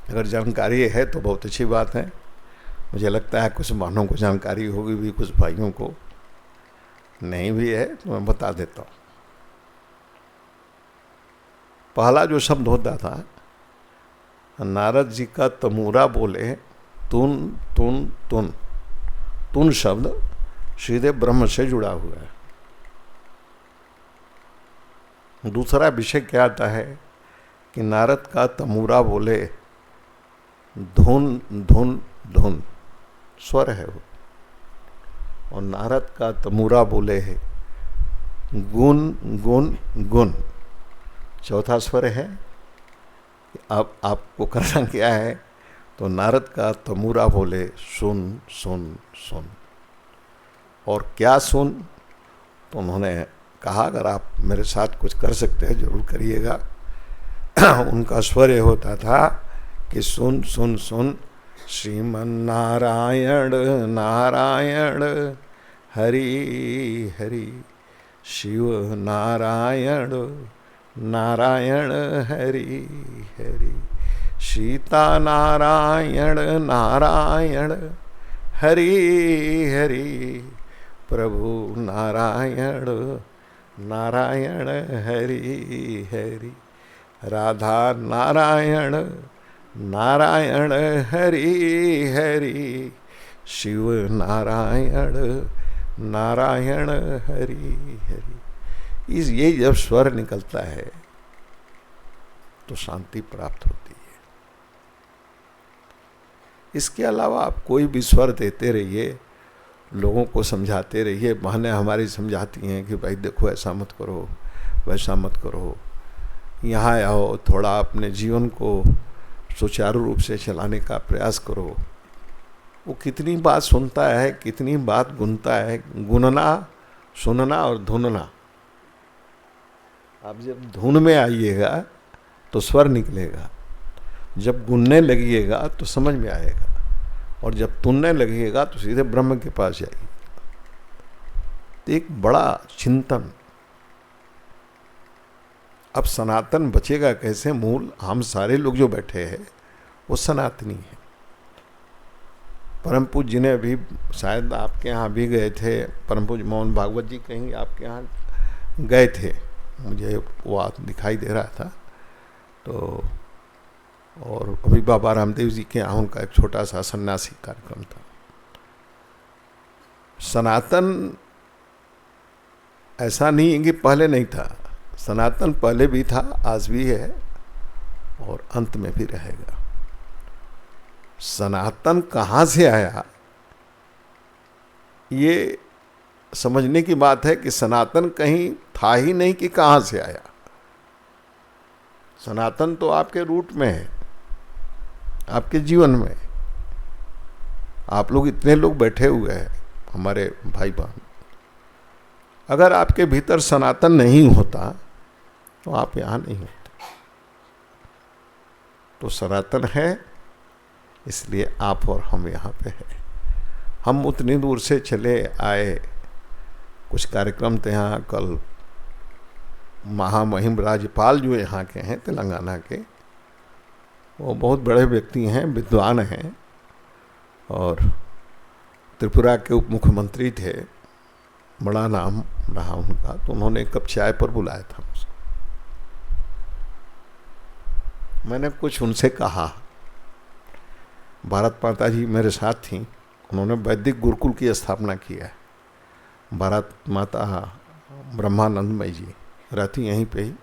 अगर जानकारी है तो बहुत अच्छी बात है। मुझे लगता है कुछ बहनों को जानकारी होगी भी, कुछ भाइयों को नहीं भी है तो मैं बता देता हूँ। पहला जो शब्द होता था, नारद जी का तमूरा बोले तुन तुन तुन। तुन शब्द सीधे ब्रह्म से जुड़ा हुआ है। दूसरा विषय क्या आता है कि नारद का तमूरा बोले धुन धुन धुन, स्वर है वो, और नारद का तमूरा बोले है गुण गुण गुण, चौथा स्वर है। अब आपको करना क्या है? तो नारद का तमूरा बोले सुन सुन सुन। और क्या सुन? तो उन्होंने कहा अगर आप मेरे साथ कुछ कर सकते हैं जरूर करिएगा। उनका स्वर ये होता था कि सुन सुन सुन श्रीमन नारायण नारायण हरि हरि, शिव नारायण नारायण हरि हरि। सीता नारायण नारायण हरि हरि, प्रभु नारायण नारायण हरि हरि। राधा नारायण नारायण हरि हरि, शिव नारायण नारायण हरि हरि। ये जब स्वर निकलता है तो शांति प्राप्त होती है। इसके अलावा आप कोई भी स्वर देते रहिए, लोगों को समझाते रहिए। बहनें हमारी समझाती हैं कि भाई देखो ऐसा मत करो, वैसा मत करो, यहाँ आओ, थोड़ा अपने जीवन को सुचारू रूप से चलाने का प्रयास करो। वो कितनी बात सुनता है, कितनी बात गुनता है। गुनना, सुनना और धुनना। आप जब धुन में आइएगा तो स्वर निकलेगा, जब गुनने लगिएगा तो समझ में आएगा, और जब तुनने लगिएगा तो सीधे ब्रह्म के पास जाइए। तो एक बड़ा चिंतन। अब सनातन बचेगा कैसे? मूल हम सारे लोग जो बैठे हैं वो सनातनी है। परम पूज्य जी ने अभी शायद आपके यहाँ भी गए थे, परम पूज्य मोहन भागवत जी कहीं आपके यहाँ गए थे, मुझे वो दिखाई दे रहा था। तो और अभी बाबा रामदेव जी के यहाँ उनका एक छोटा सा सन्यासी कार्यक्रम था। सनातन ऐसा नहीं है कि पहले नहीं था, सनातन पहले भी था, आज भी है और अंत में भी रहेगा। सनातन कहाँ से आया ये समझने की बात है कि सनातन कहीं था ही नहीं कि कहाँ से आया। सनातन तो आपके रूट में है, आपके जीवन में। आप लोग इतने लोग बैठे हुए हैं, हमारे भाई बहन, अगर आपके भीतर सनातन नहीं होता तो आप यहाँ नहीं होते। तो सनातन है, इसलिए आप और हम यहाँ पे हैं। हम उतनी दूर से चले आए, कुछ कार्यक्रम थे यहाँ। कल महामहिम राज्यपाल जो यहाँ के हैं तेलंगाना के, वो बहुत बड़े व्यक्ति हैं, विद्वान हैं, और त्रिपुरा के उप मुख्यमंत्री थे, बड़ा नाम रहा उनका। तो उन्होंने एक कप चाय पर बुलाया था मुझको। मैंने कुछ उनसे कहा। भारत माता जी मेरे साथ थी, उन्होंने वैदिक गुरुकुल की स्थापना किया है। भारत माता ब्रह्मानंदमयी जी रहती यहीं पे ही,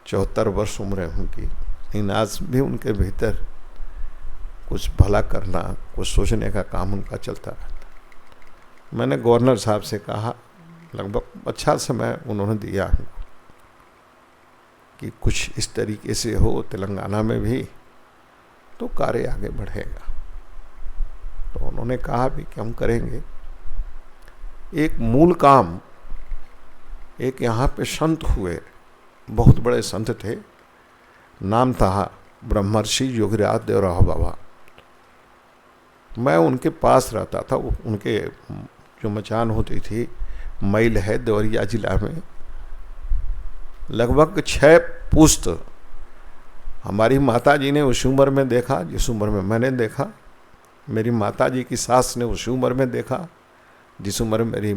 74 वर्ष उम्र है उनकी, लेकिन आज भी उनके भीतर कुछ भला करना, कुछ सोचने का काम उनका चलता रहता। मैंने गवर्नर साहब से कहा, लगभग अच्छा समय उन्होंने दिया हमको कि कुछ इस तरीके से हो तेलंगाना में भी तो कार्य आगे बढ़ेगा। तो उन्होंने कहा भी कि हम करेंगे। एक मूल काम, एक यहाँ पे संत हुए, बहुत बड़े संत थे, नाम था ब्रह्मर्षि योगीराज देवराव बाबा। मैं उनके पास रहता था। उनके जो मचान होती थी मैल है देवरिया जिला में, लगभग 6 पुश्त हमारी माता जी ने उस उम्र में देखा जिस उम्र में मैंने देखा। मेरी माता जी की सास ने उस उम्र में देखा जिस उम्र में मेरी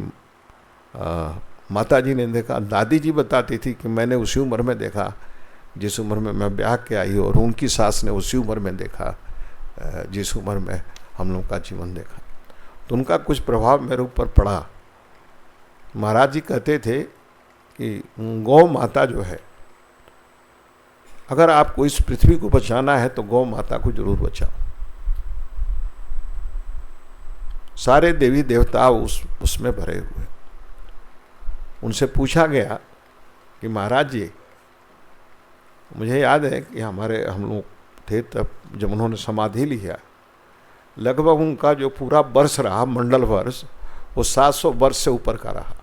माता जी ने देखा। दादी जी बताती थी कि मैंने उसी उम्र में देखा जिस उम्र में मैं ब्याह के आई, और उनकी सास ने उसी उम्र में देखा जिस उम्र में हम लोग का जीवन देखा। तो उनका कुछ प्रभाव मेरे ऊपर पड़ा। महाराज जी कहते थे कि गौ माता जो है, अगर आपको इस पृथ्वी को बचाना है तो गौ माता को जरूर बचाओ। सारे देवी देवता उसमें भरे हुए। उनसे पूछा गया कि महाराज जी, मुझे याद है कि हम लोग थे तब जब उन्होंने समाधि लिया, लगभग उनका जो पूरा वर्ष रहा, मंडल वर्ष, वो 700 वर्ष से ऊपर का रहा।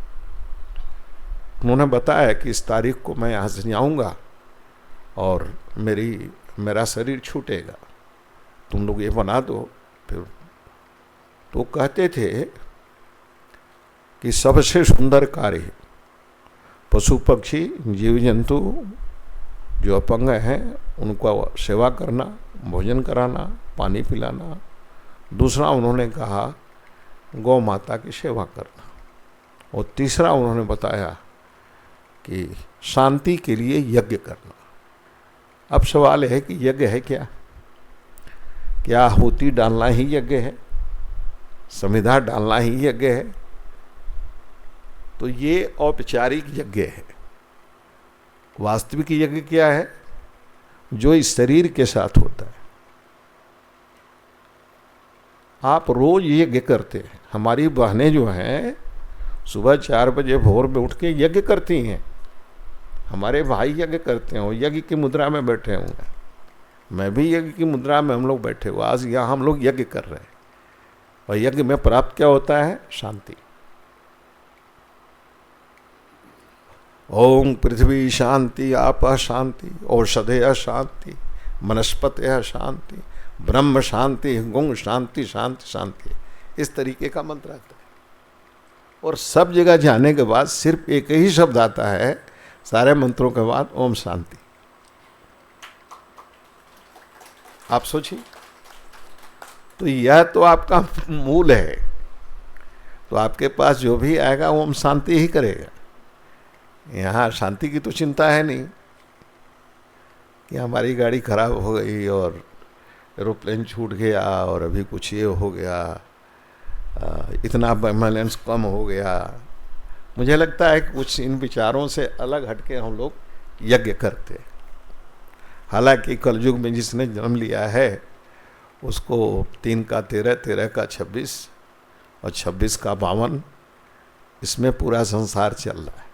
उन्होंने बताया कि इस तारीख को मैं यहाँ से जाऊँगा और मेरा शरीर छूटेगा, तुम लोग ये बना दो। फिर तो कहते थे कि सबसे सुंदर कार्य पशु पक्षी जीव जंतु जो अपंग हैं उनको सेवा करना, भोजन कराना, पानी पिलाना। दूसरा उन्होंने कहा गौ माता की सेवा करना। और तीसरा उन्होंने बताया कि शांति के लिए यज्ञ करना। अब सवाल है कि यज्ञ है क्या? क्या आहुति डालना ही यज्ञ है? संविधा डालना ही यज्ञ है? तो ये औपचारिक यज्ञ है। वास्तविक यज्ञ क्या है? जो इस शरीर के साथ होता है। आप रोज यज्ञ करते हैं। हमारी बहनें जो हैं सुबह 4 बजे भोर में उठ के यज्ञ करती हैं। हमारे भाई यज्ञ करते हैं, यज्ञ की मुद्रा में बैठे हुए हैं। मैं भी यज्ञ की मुद्रा में हम लोग बैठे हुए। आज यहाँ हम लोग यज्ञ कर रहे हैं। और यज्ञ में प्राप्त क्या होता है? शांति। ओम पृथ्वी शांति, आप शांति, औषधय शांति, वनस्पतय शांति, ब्रह्म शांति, गुण शांति, शांति शांति। इस तरीके का मंत्र आता है। और सब जगह जाने के बाद सिर्फ एक ही शब्द आता है सारे मंत्रों के बाद, ओम शांति। आप सोचिए, तो यह तो आपका मूल है। तो आपके पास जो भी आएगा ओम शांति ही करेगा। यहाँ शांति की तो चिंता है नहीं कि हमारी गाड़ी खराब हो गई और एरोप्लेन छूट गया और अभी कुछ ये हो गया, इतना बैलेंस कम हो गया। मुझे लगता है कि कुछ इन विचारों से अलग हटके हम लोग यज्ञ करते हैं। हालांकि कलयुग में जिसने जन्म लिया है उसको 3 का 13, 13 का 26 और 26 का 52, इसमें पूरा संसार चल रहा है।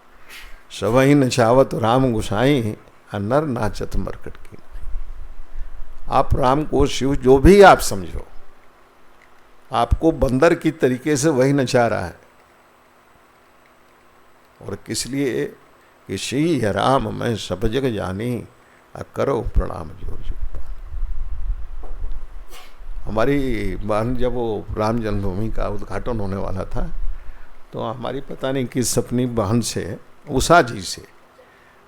सबही नचावत राम गुसाई, नर नाचत मरकट की। आप राम को, शिव, जो भी आप समझो, आपको बंदर की तरीके से वही नचा रहा है। और किस लिए कि श्री राम मैं सब जग जानी, करो प्रणाम जोर जोर। हमारी बहन जब वो राम जन्मभूमि का उद्घाटन होने वाला था तो हमारी पता नहीं किस अपनी बहन से, उषा जी से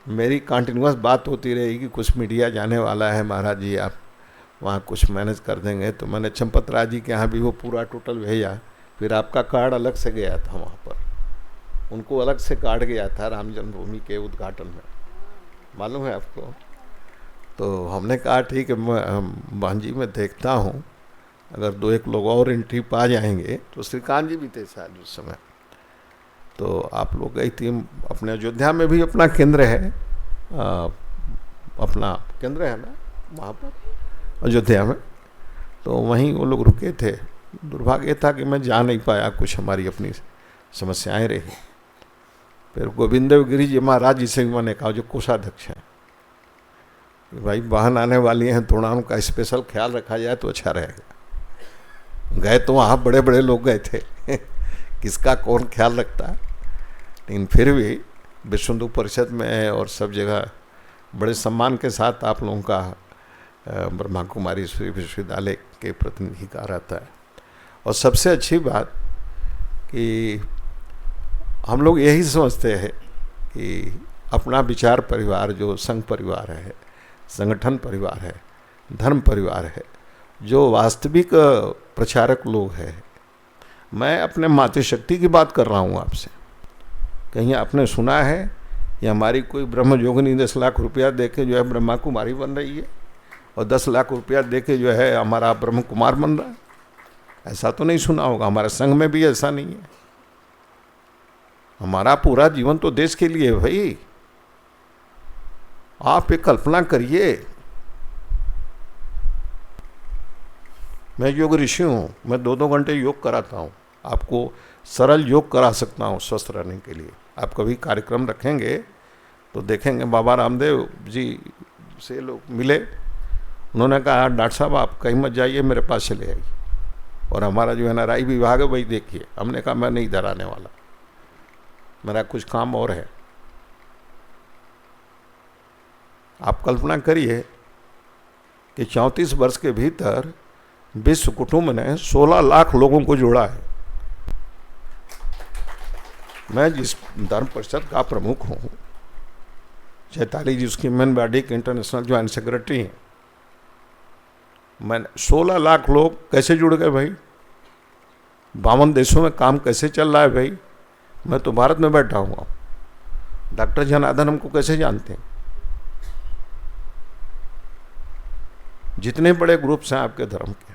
मेरी कंटिन्यूअस बात होती रही कि कुछ मीडिया जाने वाला है महाराज जी, आप वहाँ कुछ मैनेज कर देंगे। तो मैंने चंपत राज जी के यहाँ भी वो पूरा टोटल भेजा। फिर आपका कार्ड अलग से गया था वहाँ पर, उनको अलग से कार्ड गया था राम जन्मभूमि के उद्घाटन में, मालूम है आपको। तो हमने कहा ठीक है, मैं बहन जी मैं देखता हूँ, अगर 2-1 लोग और एंट्री पा जाएंगे। तो श्रीकांत जी भी थे शायद उस समय। तो आप लोग गई थी। अपने अयोध्या में भी अपना केंद्र है, अपना केंद्र है ना वहाँ पर अयोध्या में। तो वहीं वो लोग रुके थे। दुर्भाग्य था कि मैं जा नहीं पाया, कुछ हमारी अपनी समस्याएं रही। फिर गोविंदेव गिरी जी महाराज जी से मैंने कहा, जो कोषाध्यक्ष हैं, कि भाई बहन आने वाली हैं, थोड़ा उनका स्पेशल ख्याल रखा जाए तो अच्छा रहेगा। गए तो वहाँ बड़े बड़े लोग गए थे किसका कौन ख्याल रखता। लेकिन फिर भी विश्व हिंदू परिषद में और सब जगह बड़े सम्मान के साथ आप लोगों का ब्रह्मा कुमारी विश्वविद्यालय के प्रतिनिधि का रहता है। और सबसे अच्छी बात कि हम लोग यही समझते हैं कि अपना विचार परिवार जो संघ परिवार है, संगठन परिवार है, धर्म परिवार है, जो वास्तविक प्रचारक लोग हैं। मैं अपने मातृशक्ति की बात कर रहा हूँ आपसे। कहीं आपने सुना है कि हमारी कोई ब्रह्म योगिनी 10 लाख रुपया दे के जो है ब्रह्मा कुमारी बन रही है और 10 लाख रुपया दे के जो है हमारा ब्रह्म कुमार बन रहा है? ऐसा तो नहीं सुना होगा। हमारे संघ में भी ऐसा नहीं है। हमारा पूरा जीवन तो देश के लिए है भाई। आप एक कल्पना करिए, मैं योग ऋषि हूँ, मैं 2-2 घंटे योग कराता हूँ। आपको सरल योग करा सकता हूँ स्वस्थ रहने के लिए। आप कभी कार्यक्रम रखेंगे तो देखेंगे। बाबा रामदेव जी से लोग मिले, उन्होंने कहा डॉक्टर साहब आप कहीं मत जाइए, मेरे पास चले आइए। और हमारा जो है ना राई विभाग है, वही देखिए। हमने कहा मैं नहीं इधर आने वाला, मेरा कुछ काम और है। आप कल्पना करिए कि 34 वर्ष के भीतर विश्व कुटुंब ने 16 लाख लोगों को जोड़ा है। मैं जिस धर्म परिषद का प्रमुख हूँ, चैताली जी उसकी मैन बॉडी के इंटरनेशनल ज्वाइंट सेक्रेटरी हैं। मैंने 16 लाख लोग कैसे जुड़ गए भाई, 52 देशों में काम कैसे चल रहा है भाई। मैं तो भारत में बैठा हुआ, डॉक्टर जनार्दन हमको कैसे जानते हैं। जितने बड़े ग्रुप्स हैं आपके धर्म के,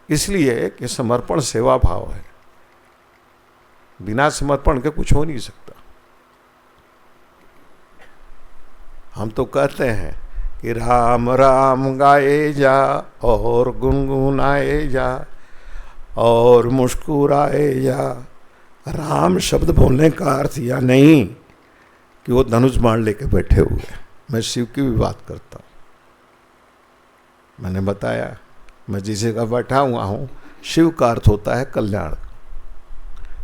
इसलिए कि समर्पण सेवा भाव है, बिना समर्पण के कुछ हो नहीं सकता। हम तो कहते हैं कि राम राम गाए जा और गुनगुनाए जा और मुस्कुराए जा। राम शब्द बोलने का अर्थ यह नहीं कि वो धनुष बाण लेके बैठे हुए। मैं शिव की भी बात करता हूँ। मैंने बताया मैं जिस जगह बैठा हुआ हूँ, शिव का अर्थ होता है कल्याण,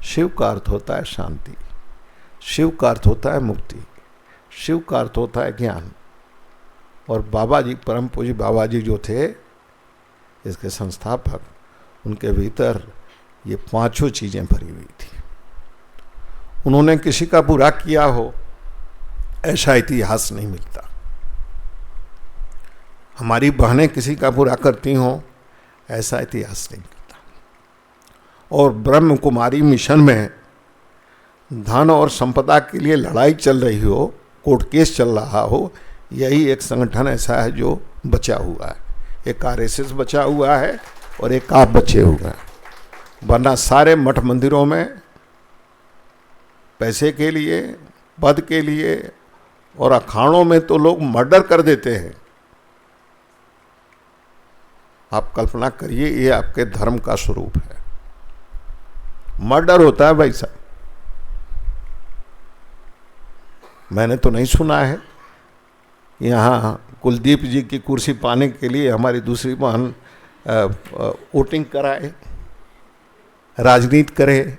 शिव का अर्थ होता है शांति, शिव का अर्थ होता है मुक्ति, शिव का अर्थ होता है ज्ञान। और बाबा जी, परम पूज्य बाबा जी जो थे इसके संस्थापक, उनके भीतर ये पांचों चीजें भरी हुई थी। उन्होंने किसी का बुरा किया हो ऐसा इतिहास नहीं मिलता। हमारी बहनें किसी का बुरा करती हों ऐसा इतिहास नहीं मिलता। और ब्रह्म कुमारी मिशन में धन और संपदा के लिए लड़ाई चल रही हो, कोर्ट केस चल रहा हो, यही एक संगठन ऐसा है जो बचा हुआ है। एक आरएसएस बचा हुआ है और एक आप बचे हुए हैं। वरना सारे मठ मंदिरों में पैसे के लिए, पद के लिए और अखाड़ों में तो लोग मर्डर कर देते हैं। आप कल्पना करिए, ये आपके धर्म का स्वरूप है। मर्डर होता है भाई साहब। मैंने तो नहीं सुना है यहाँ कुलदीप जी की कुर्सी पाने के लिए हमारी दूसरी बहन वोटिंग कराए, राजनीति करे।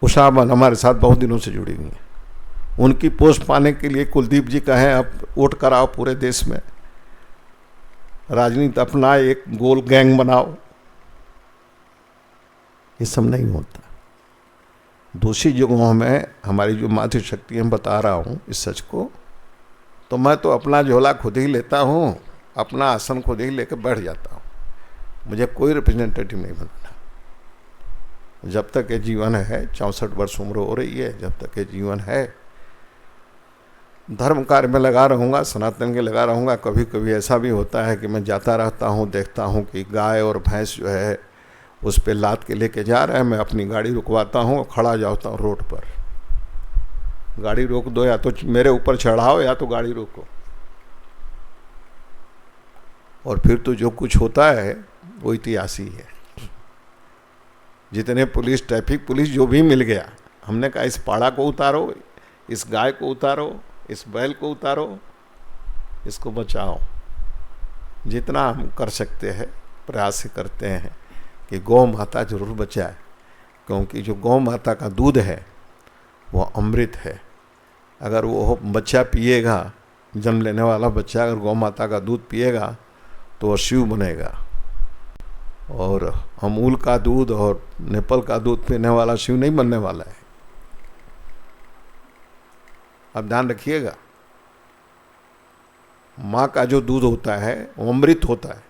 उषा बहन हमारे साथ बहुत दिनों से जुड़ी हुई हैं। उनकी पोस्ट पाने के लिए कुलदीप जी कहें अब वोट कराओ पूरे देश में, राजनीति अपना एक गोल गैंग बनाओ। ये सब नहीं होता। दूसरी जगहों में हमारी जो मातृशक्ति मैं बता रहा हूँ इस सच को, तो मैं तो अपना झोला खुद ही लेता हूँ, अपना आसन खुद ही लेकर बैठ जाता हूँ। मुझे कोई रिप्रेजेंटेटिव नहीं बनता। जब तक ये जीवन है, 64 वर्ष उम्र हो रही है, जब तक ये जीवन है धर्म कार्य में लगा रहूँगा, सनातन के लगा रहूँगा। कभी कभी ऐसा भी होता है कि मैं जाता रहता हूँ, देखता हूँ कि गाय और भैंस जो है उस पे लाद के लेके जा रहे हैं। मैं अपनी गाड़ी रुकवाता हूँ और खड़ा जाता हूँ रोड पर। गाड़ी रोक दो, या तो मेरे ऊपर चढ़ाओ या तो गाड़ी रोको। और फिर तो जो कुछ होता है वो इतिहास ही है। जितने पुलिस, ट्रैफिक पुलिस जो भी मिल गया, हमने कहा इस पाड़ा को उतारो, इस गाय को उतारो, इस बैल को उतारो, इसको बचाओ। जितना हम कर सकते हैं प्रयास करते हैं कि गौ माता जरूर बचाए, क्योंकि जो गौ माता का दूध है वो अमृत है। अगर वो बच्चा पिएगा, जन्म लेने वाला बच्चा अगर गौ माता का दूध पिएगा तो वो शिव बनेगा। और अमूल का दूध और नेपल का दूध पीने वाला शिव नहीं बनने वाला है। अब ध्यान रखिएगा, माँ का जो दूध होता है वो अमृत होता है।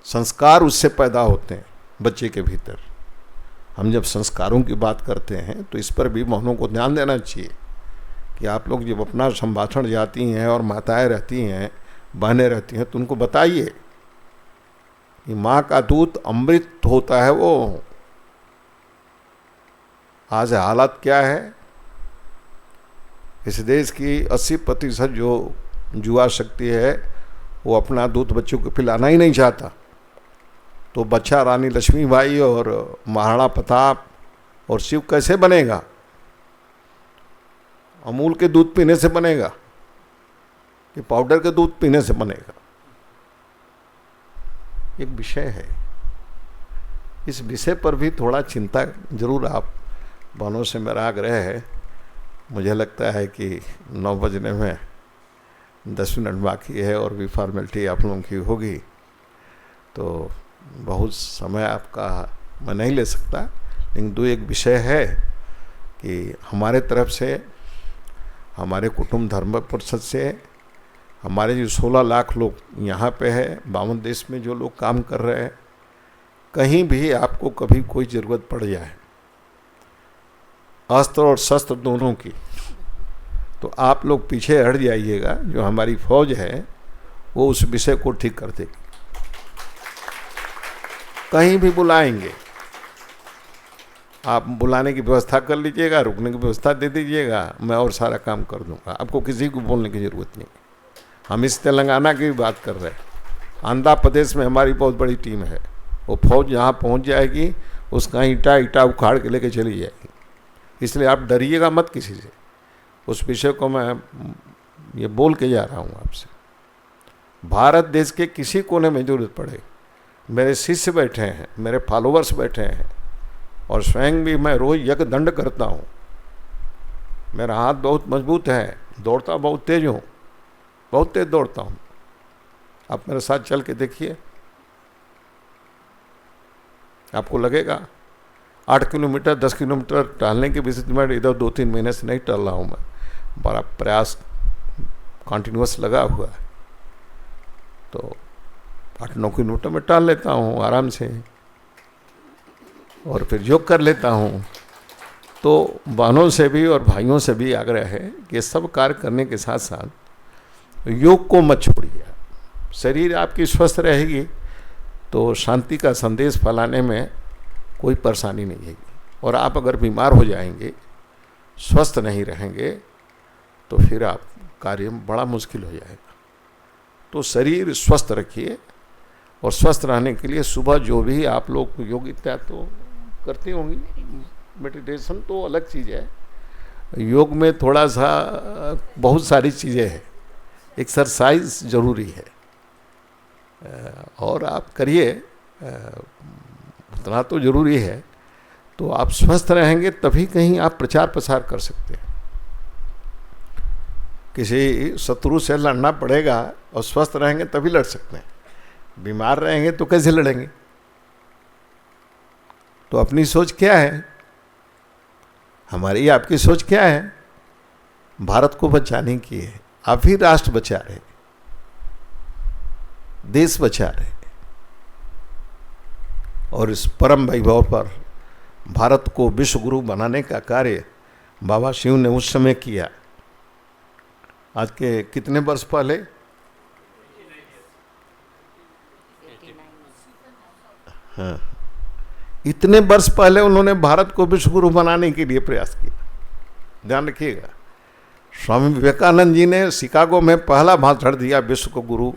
संस्कार उससे पैदा होते हैं बच्चे के भीतर। हम जब संस्कारों की बात करते हैं तो इस पर भी बहनों को ध्यान देना चाहिए कि आप लोग जब अपना संभाषण जाती हैं और माताएं रहती हैं, बहनें रहती हैं, तो उनको बताइए कि माँ का दूध अमृत होता है। वो आज हालत क्या है, इस देश की 80% जो युवा शक्ति है वो अपना दूध बच्चों को पिलाना ही नहीं चाहता। तो बच्चा रानी लक्ष्मीबाई और महाराणा प्रताप और शिव कैसे बनेगा? अमूल के दूध पीने से बनेगा कि पाउडर के दूध पीने से बनेगा? एक विषय है। इस विषय पर भी थोड़ा चिंता जरूर आप बहनों से मेरा आग्रह है। मुझे लगता है कि 9 बजने में 10 मिनट बाकी है और भी फॉर्मेलिटी आप लोगों की होगी, तो बहुत समय आपका मैं नहीं ले सकता। लेकिन 2 एक विषय है कि हमारे तरफ से, हमारे कुटुंब धर्म परिषद से, हमारे जो 16 लाख लोग यहाँ पे है, 52 देश में जो लोग काम कर रहे हैं, कहीं भी आपको कभी कोई ज़रूरत पड़ जाए अस्त्र और शस्त्र दोनों की, तो आप लोग पीछे हट जाइएगा। जो हमारी फौज है वो उस विषय को ठीक कर देगी। कहीं भी बुलाएंगे, आप बुलाने की व्यवस्था कर लीजिएगा, रुकने की व्यवस्था दे दीजिएगा, मैं और सारा काम कर दूंगा। आपको किसी को बोलने की ज़रूरत नहीं। हम इस तेलंगाना की भी बात कर रहे हैं। आंध्र प्रदेश में हमारी बहुत बड़ी टीम है। वो फौज यहाँ पहुँच जाएगी, उसका ईटा उखाड़ के लेके चली जाएगी। इसलिए आप डरिएगा मत किसी से। उस विषय को मैं ये बोल के जा रहा हूँ आपसे। भारत देश के किसी कोने में जरूरत पड़े, मेरे शिष्य बैठे हैं, मेरे फॉलोअर्स बैठे हैं, और स्वयं भी मैं रोज यज्ञ दंड करता हूँ। मेरा हाथ बहुत मजबूत है, दौड़ता बहुत तेज हूँ, बहुत तेज दौड़ता हूँ। आप मेरे साथ चल के देखिए, आपको लगेगा 8 किलोमीटर 10 किलोमीटर टहलने के विषय में इधर 2-3 महीने से नहीं टहल रहा हूँ मैं। बड़ा प्रयास कंटिन्यूस लगा हुआ है, तो 8-9 किलोमीटर में टहल लेता हूँ आराम से, और फिर योग कर लेता हूँ। तो बहनों से भी और भाइयों से भी आग्रह है कि सब कार्य करने के साथ साथ योग को मत छोड़िए। शरीर आपकी स्वस्थ रहेगी तो शांति का संदेश फैलाने में कोई परेशानी नहीं है। और आप अगर बीमार हो जाएंगे, स्वस्थ नहीं रहेंगे, तो फिर आप कार्य में बड़ा मुश्किल हो जाएगा। तो शरीर स्वस्थ रखिए, और स्वस्थ रहने के लिए सुबह जो भी आप लोग योग इत्यादि तो करती होंगी, मेडिटेशन तो अलग चीज़ है, योग में थोड़ा सा बहुत सारी चीज़ें हैं, एक्सरसाइज ज़रूरी है, और आप करिए, उतना तो ज़रूरी है। तो आप स्वस्थ रहेंगे तभी कहीं आप प्रचार प्रसार कर सकते हैं। किसी शत्रु से लड़ना पड़ेगा, और स्वस्थ रहेंगे तभी लड़ सकते हैं। बीमार रहेंगे तो कैसे लड़ेंगे? तो अपनी सोच क्या है, हमारी आपकी सोच क्या है? भारत को बचाने की है। आप ही राष्ट्र बचा रहे, देश बचा रहे, और इस परम वैभव पर भारत को विश्व गुरु बनाने का कार्य बाबा शिव ने उस समय किया। आज के कितने वर्ष पहले? हाँ, इतने वर्ष पहले उन्होंने भारत को विश्व गुरु बनाने के लिए प्रयास किया। ध्यान रखिएगा, स्वामी विवेकानंद जी ने शिकागो में पहला भाषण दिया विश्व को गुरु,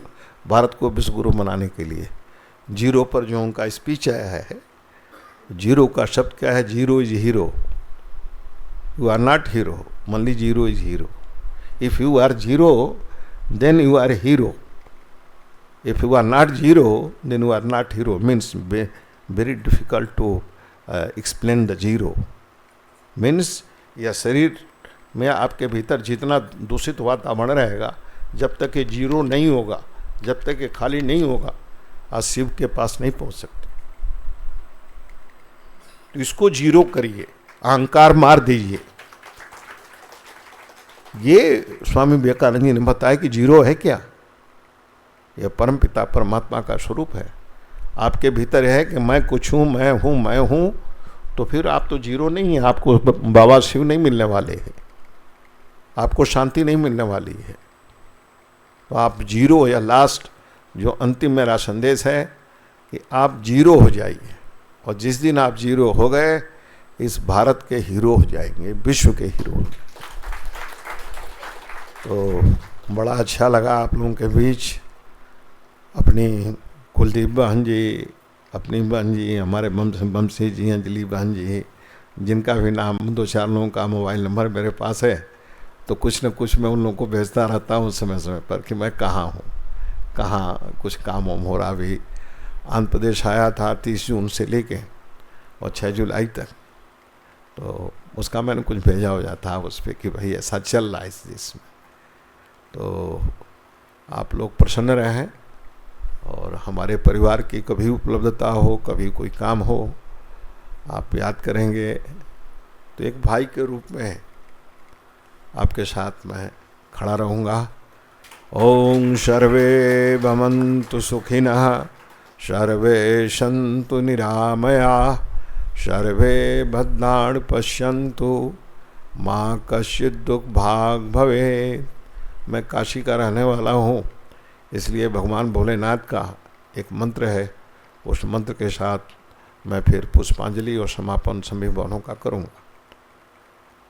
भारत को विश्व गुरु बनाने के लिए। जीरो पर जो उनका स्पीच आया है, जीरो का शब्द क्या है? Zero is hero, you are not hero, only zero is hero. If you are zero then you are hero, if you are not zero then you are not hero. Means very difficult to explain the zero. Means यह शरीर में आपके भीतर जितना दूषित वातावरण रहेगा, जब तक ये जीरो नहीं होगा, जब तक ये खाली नहीं होगा, आज शिव के पास नहीं पहुंच सकते। तो इसको जीरो करिए, अहंकार मार दीजिए। ये स्वामी विवेकानंद जी ने बताया कि जीरो है क्या? यह परम पिता परमात्मा का स्वरूप है। आपके भीतर है कि मैं कुछ हूँ, मैं हूँ, मैं हूँ, तो फिर आप तो जीरो नहीं है। आपको बाबा शिव नहीं मिलने वाले हैं, आपको शांति नहीं मिलने वाली है। तो आप जीरो, या लास्ट जो अंतिम मेरा संदेश है कि आप जीरो हो जाइए, और जिस दिन आप जीरो हो गए, इस भारत के हीरो हो जाएंगे, विश्व के हीरो। तो बड़ा अच्छा लगा आप लोगों के बीच। अपनी कुलदीप बहन जी, अपनी बहन जी, हमारे बमसी जी, अंजलि बहन जी, जिनका भी नाम, 2-4 लोगों का मोबाइल नंबर मेरे पास है, तो कुछ न कुछ मैं उन लोगों को भेजता रहता हूँ समय समय पर कि मैं कहाँ हूँ, कहाँ कुछ काम वाम हो रहा। भी आंध्र प्रदेश आया था 30 जून से लेके और 6 जुलाई तक, तो उसका मैंने कुछ भेजा हो जाता उस पर कि भाई ऐसा चल रहा है इस देश में। तो आप लोग प्रसन्न रहें, और हमारे परिवार की कभी उपलब्धता हो, कभी कोई काम हो, आप याद करेंगे तो एक भाई के रूप में आपके साथ मैं खड़ा रहूँगा। ओम सर्वे भवन्तु सुखिनः, सर्वे सन्तु निरामया, सर्वे भद्राणि पश्यन्तु, माँ कश्चित् दुःख भाग् भवेत्। मैं काशी का रहने वाला हूँ, इसलिए भगवान भोलेनाथ का एक मंत्र है, उस मंत्र के साथ मैं फिर पुष्पांजलि और समापन सभी भवनों का करूँगा।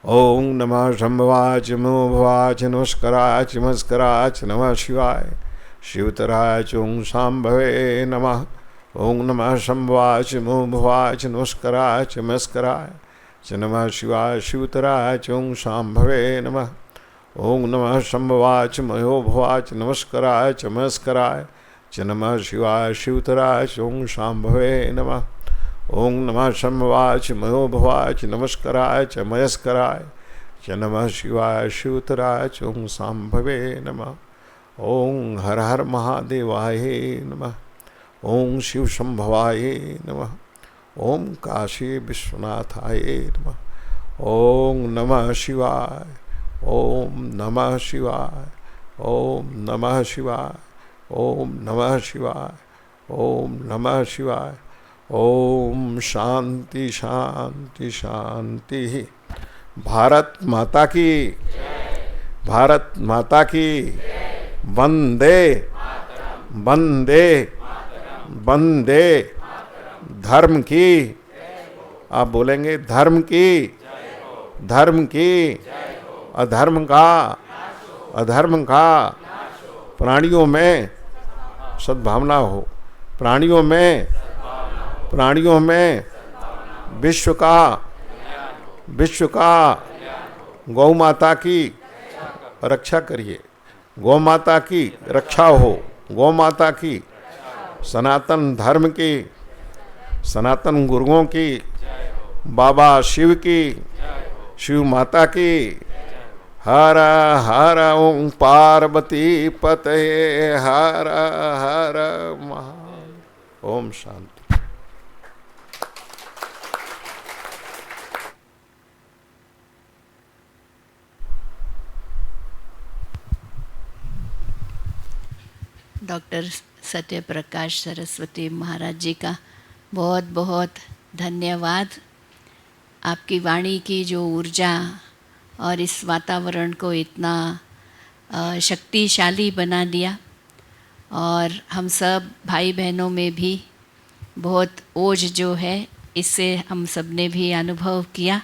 ओम नमः शंभवाच मोभवाच नमस्कराच नमस्कराच नमः शिवाय शिवतराच ओं शांभवे नमः। ओम नमः शंभवाच मोभवाच नमस्कराच नमस्कराच नमः शिवाय शिवतराच ओं शांभवे नमः। ओम नमः शंभवाच मयोभवाच नमस्कराच नमस्कराच नमः शिवाय शिवतराच ओं शांभवे नमः। ओम नमः शंभवाच मयोभवाच नमस्कराच मयस्कराच नमः शिवाय शिवतराच ओं शांभवे नमः। ओम हर हर महादेवाय नमः। ओम शिव शंभवाय नमः। ओम काशी विश्वनाथाय नमः। ओम नमः शिवाय। ओम नमः शिवाय। ओम नमः शिवाय। ओम नमः शिवाय। ओम नमः शिवाय। ओम शांति शांति शांति। भारत माता की, भारत माता की, वंदे वंदे वंदे। धर्म की, आप बोलेंगे धर्म की, धर्म की, अधर्म का, अधर्म का, प्राणियों में सद्भावना हो, प्राणियों में, प्राणियों में विश्व का, विश्व का, गौ माता की रक्षा करिए, गौ माता की रक्षा हो, गौ माता की, सनातन धर्म की, सनातन गुरुओं की, बाबा शिव की, शिव माता की। हर हर ओं पार्वती पतये हर हर महा। ओम शांति। डॉक्टर सत्य प्रकाश सरस्वती महाराज जी का बहुत बहुत धन्यवाद। आपकी वाणी की जो ऊर्जा और इस वातावरण को इतना शक्तिशाली बना दिया, और हम सब भाई बहनों में भी बहुत ओज जो है इससे हम सब ने भी अनुभव किया।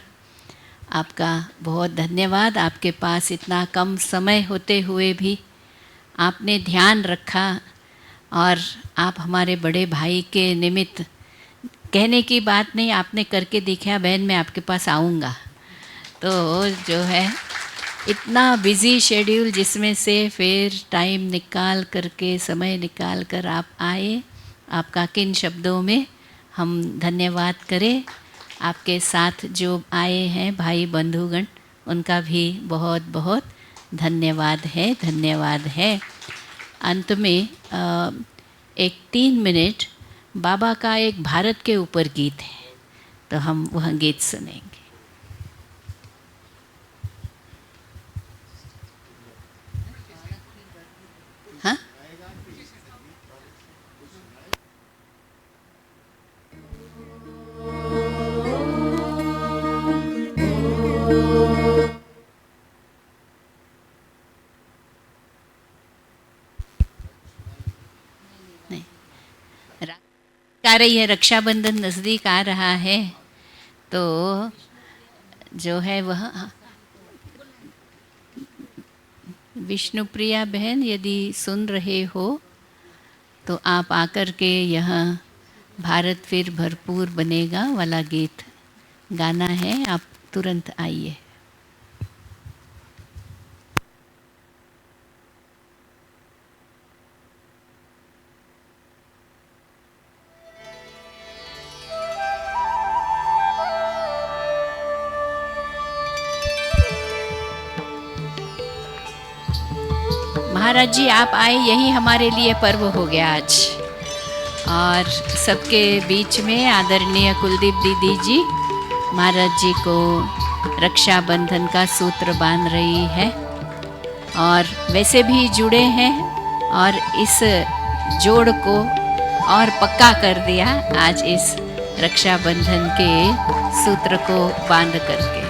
आपका बहुत धन्यवाद। आपके पास इतना कम समय होते हुए भी आपने ध्यान रखा, और आप हमारे बड़े भाई के निमित्त, कहने की बात नहीं, आपने करके दिखाया, बहन मैं आपके पास आऊँगा। तो जो है इतना बिज़ी शेड्यूल जिसमें से फिर टाइम निकाल करके, समय निकाल कर आप आए, आपका किन शब्दों में हम धन्यवाद करें। आपके साथ जो आए हैं भाई बंधुगण, उनका भी बहुत बहुत धन्यवाद है, धन्यवाद है। अंत में एक 3 मिनट बाबा का एक भारत के ऊपर गीत है, तो हम वह गीत सुनेंगे। हाँ, आ रही है, रक्षाबंधन नज़दीक आ रहा है, तो जो है वह विष्णुप्रिया बहन यदि सुन रहे हो तो आप आकर के यहाँ भारत फिर भरपूर बनेगा वाला गीत गाना है, आप तुरंत आइए। महाराज जी आप आए, यही हमारे लिए पर्व हो गया आज। और सबके बीच में आदरणीय कुलदीप दीदी जी महाराज जी को रक्षाबंधन का सूत्र बांध रही है और वैसे भी जुड़े हैं और इस जोड़ को और पक्का कर दिया आज इस रक्षाबंधन के सूत्र को बांध करके।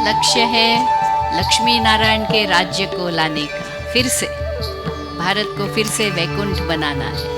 लक्ष्य है लक्ष्मी नारायण के राज्य को लाने का, फिर से भारत को फिर से वैकुंठ बनाना है।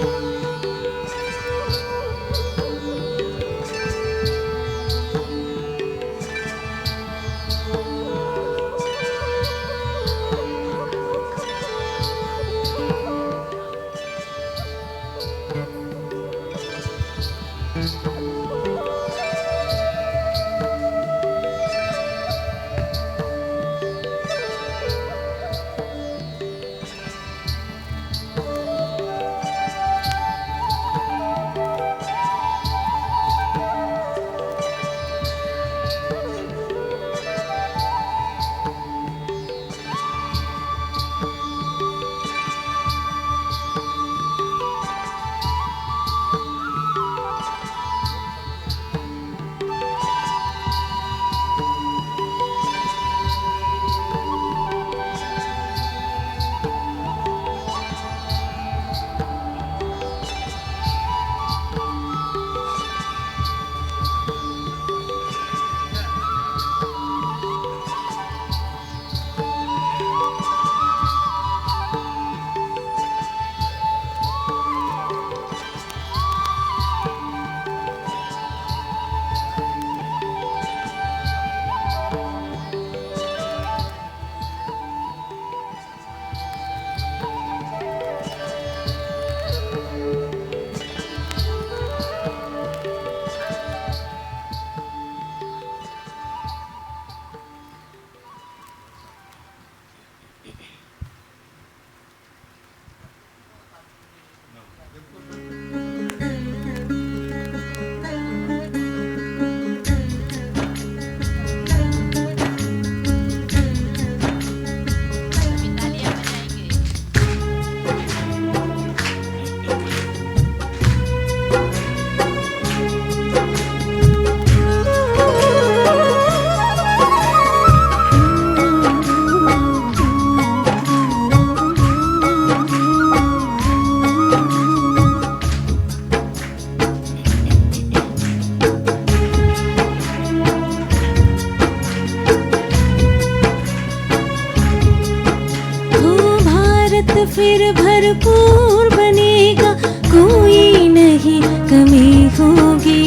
फिर भरपूर बनेगा, कोई नहीं कमी होगी।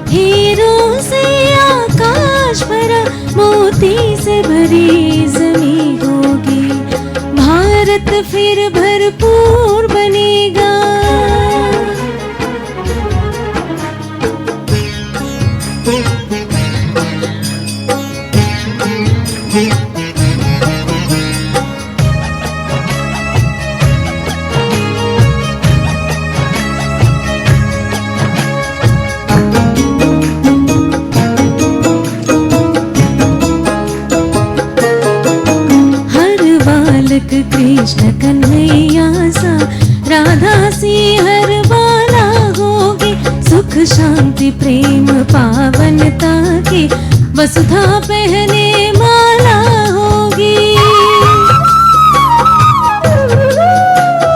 हीरों से आकाश भरा, मोती से भरी जमी होगी। भारत फिर भरपूर बनेगा। कृष्ण कन्हैया सा, राधा सी हर बाला होगी। सुख शांति प्रेम पावनता की, वसुधा पहने माला होगी।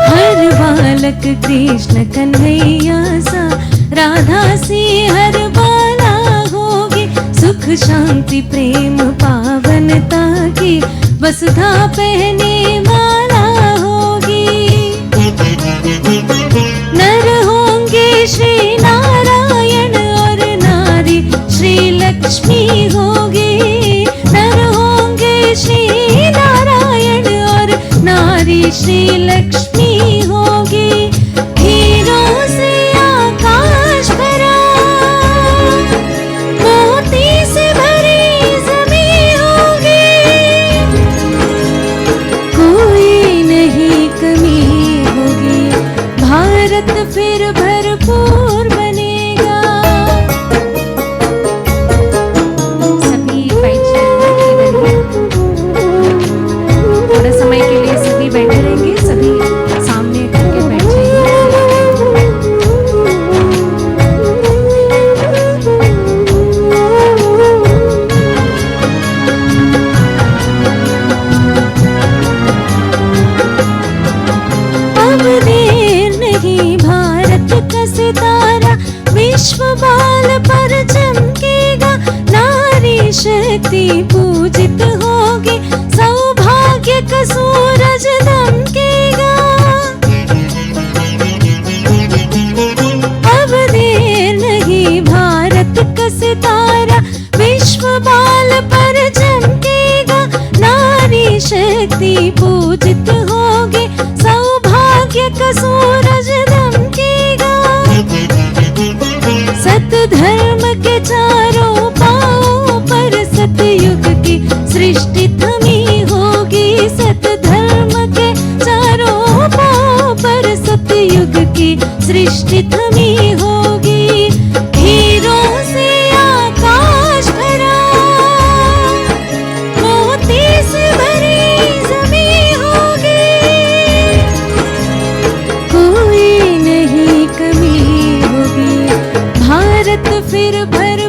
हर बालक कृष्ण कन्हैया सा, राधा सी हर बाला होगी। सुख शांति प्रेम पावनता की, वसुधा पहने माला होगी। श्री लक्ष्मी होगी, हीरों से आकाश भरा, मोती से भरी ज़मीं होगी, कोई नहीं कमी होगी, भारत फिर भरपूर बनेगा। सभी बैठ जाएंगे, थोड़ा समय के लिए सभी बैठे रहेंगे, सभी सामने करके बैठ अब देर नहीं, भारत का सितारा विश्व बाल पर चमकेगा, नारी शक्ति पूजित होगी, सौभाग्य का सूरज दमकेगा। अब देर नहीं, भारत का सितारा विश्व बाल पर चमकेगा, नारी शक्ति पूजित होगी, सौभाग्य का सूरज दमकेगा। सत धर्म के चारों पांवों पर सतयुग की सृष्टि थमी होगी, सत धर्म के चारों पांवों पर सतयुग की सृष्टि थमी होगी, हीरों से आकाश भरा, मोती से भरी ज़मीं होगी, कोई नहीं कमी होगी, भारत फिर भर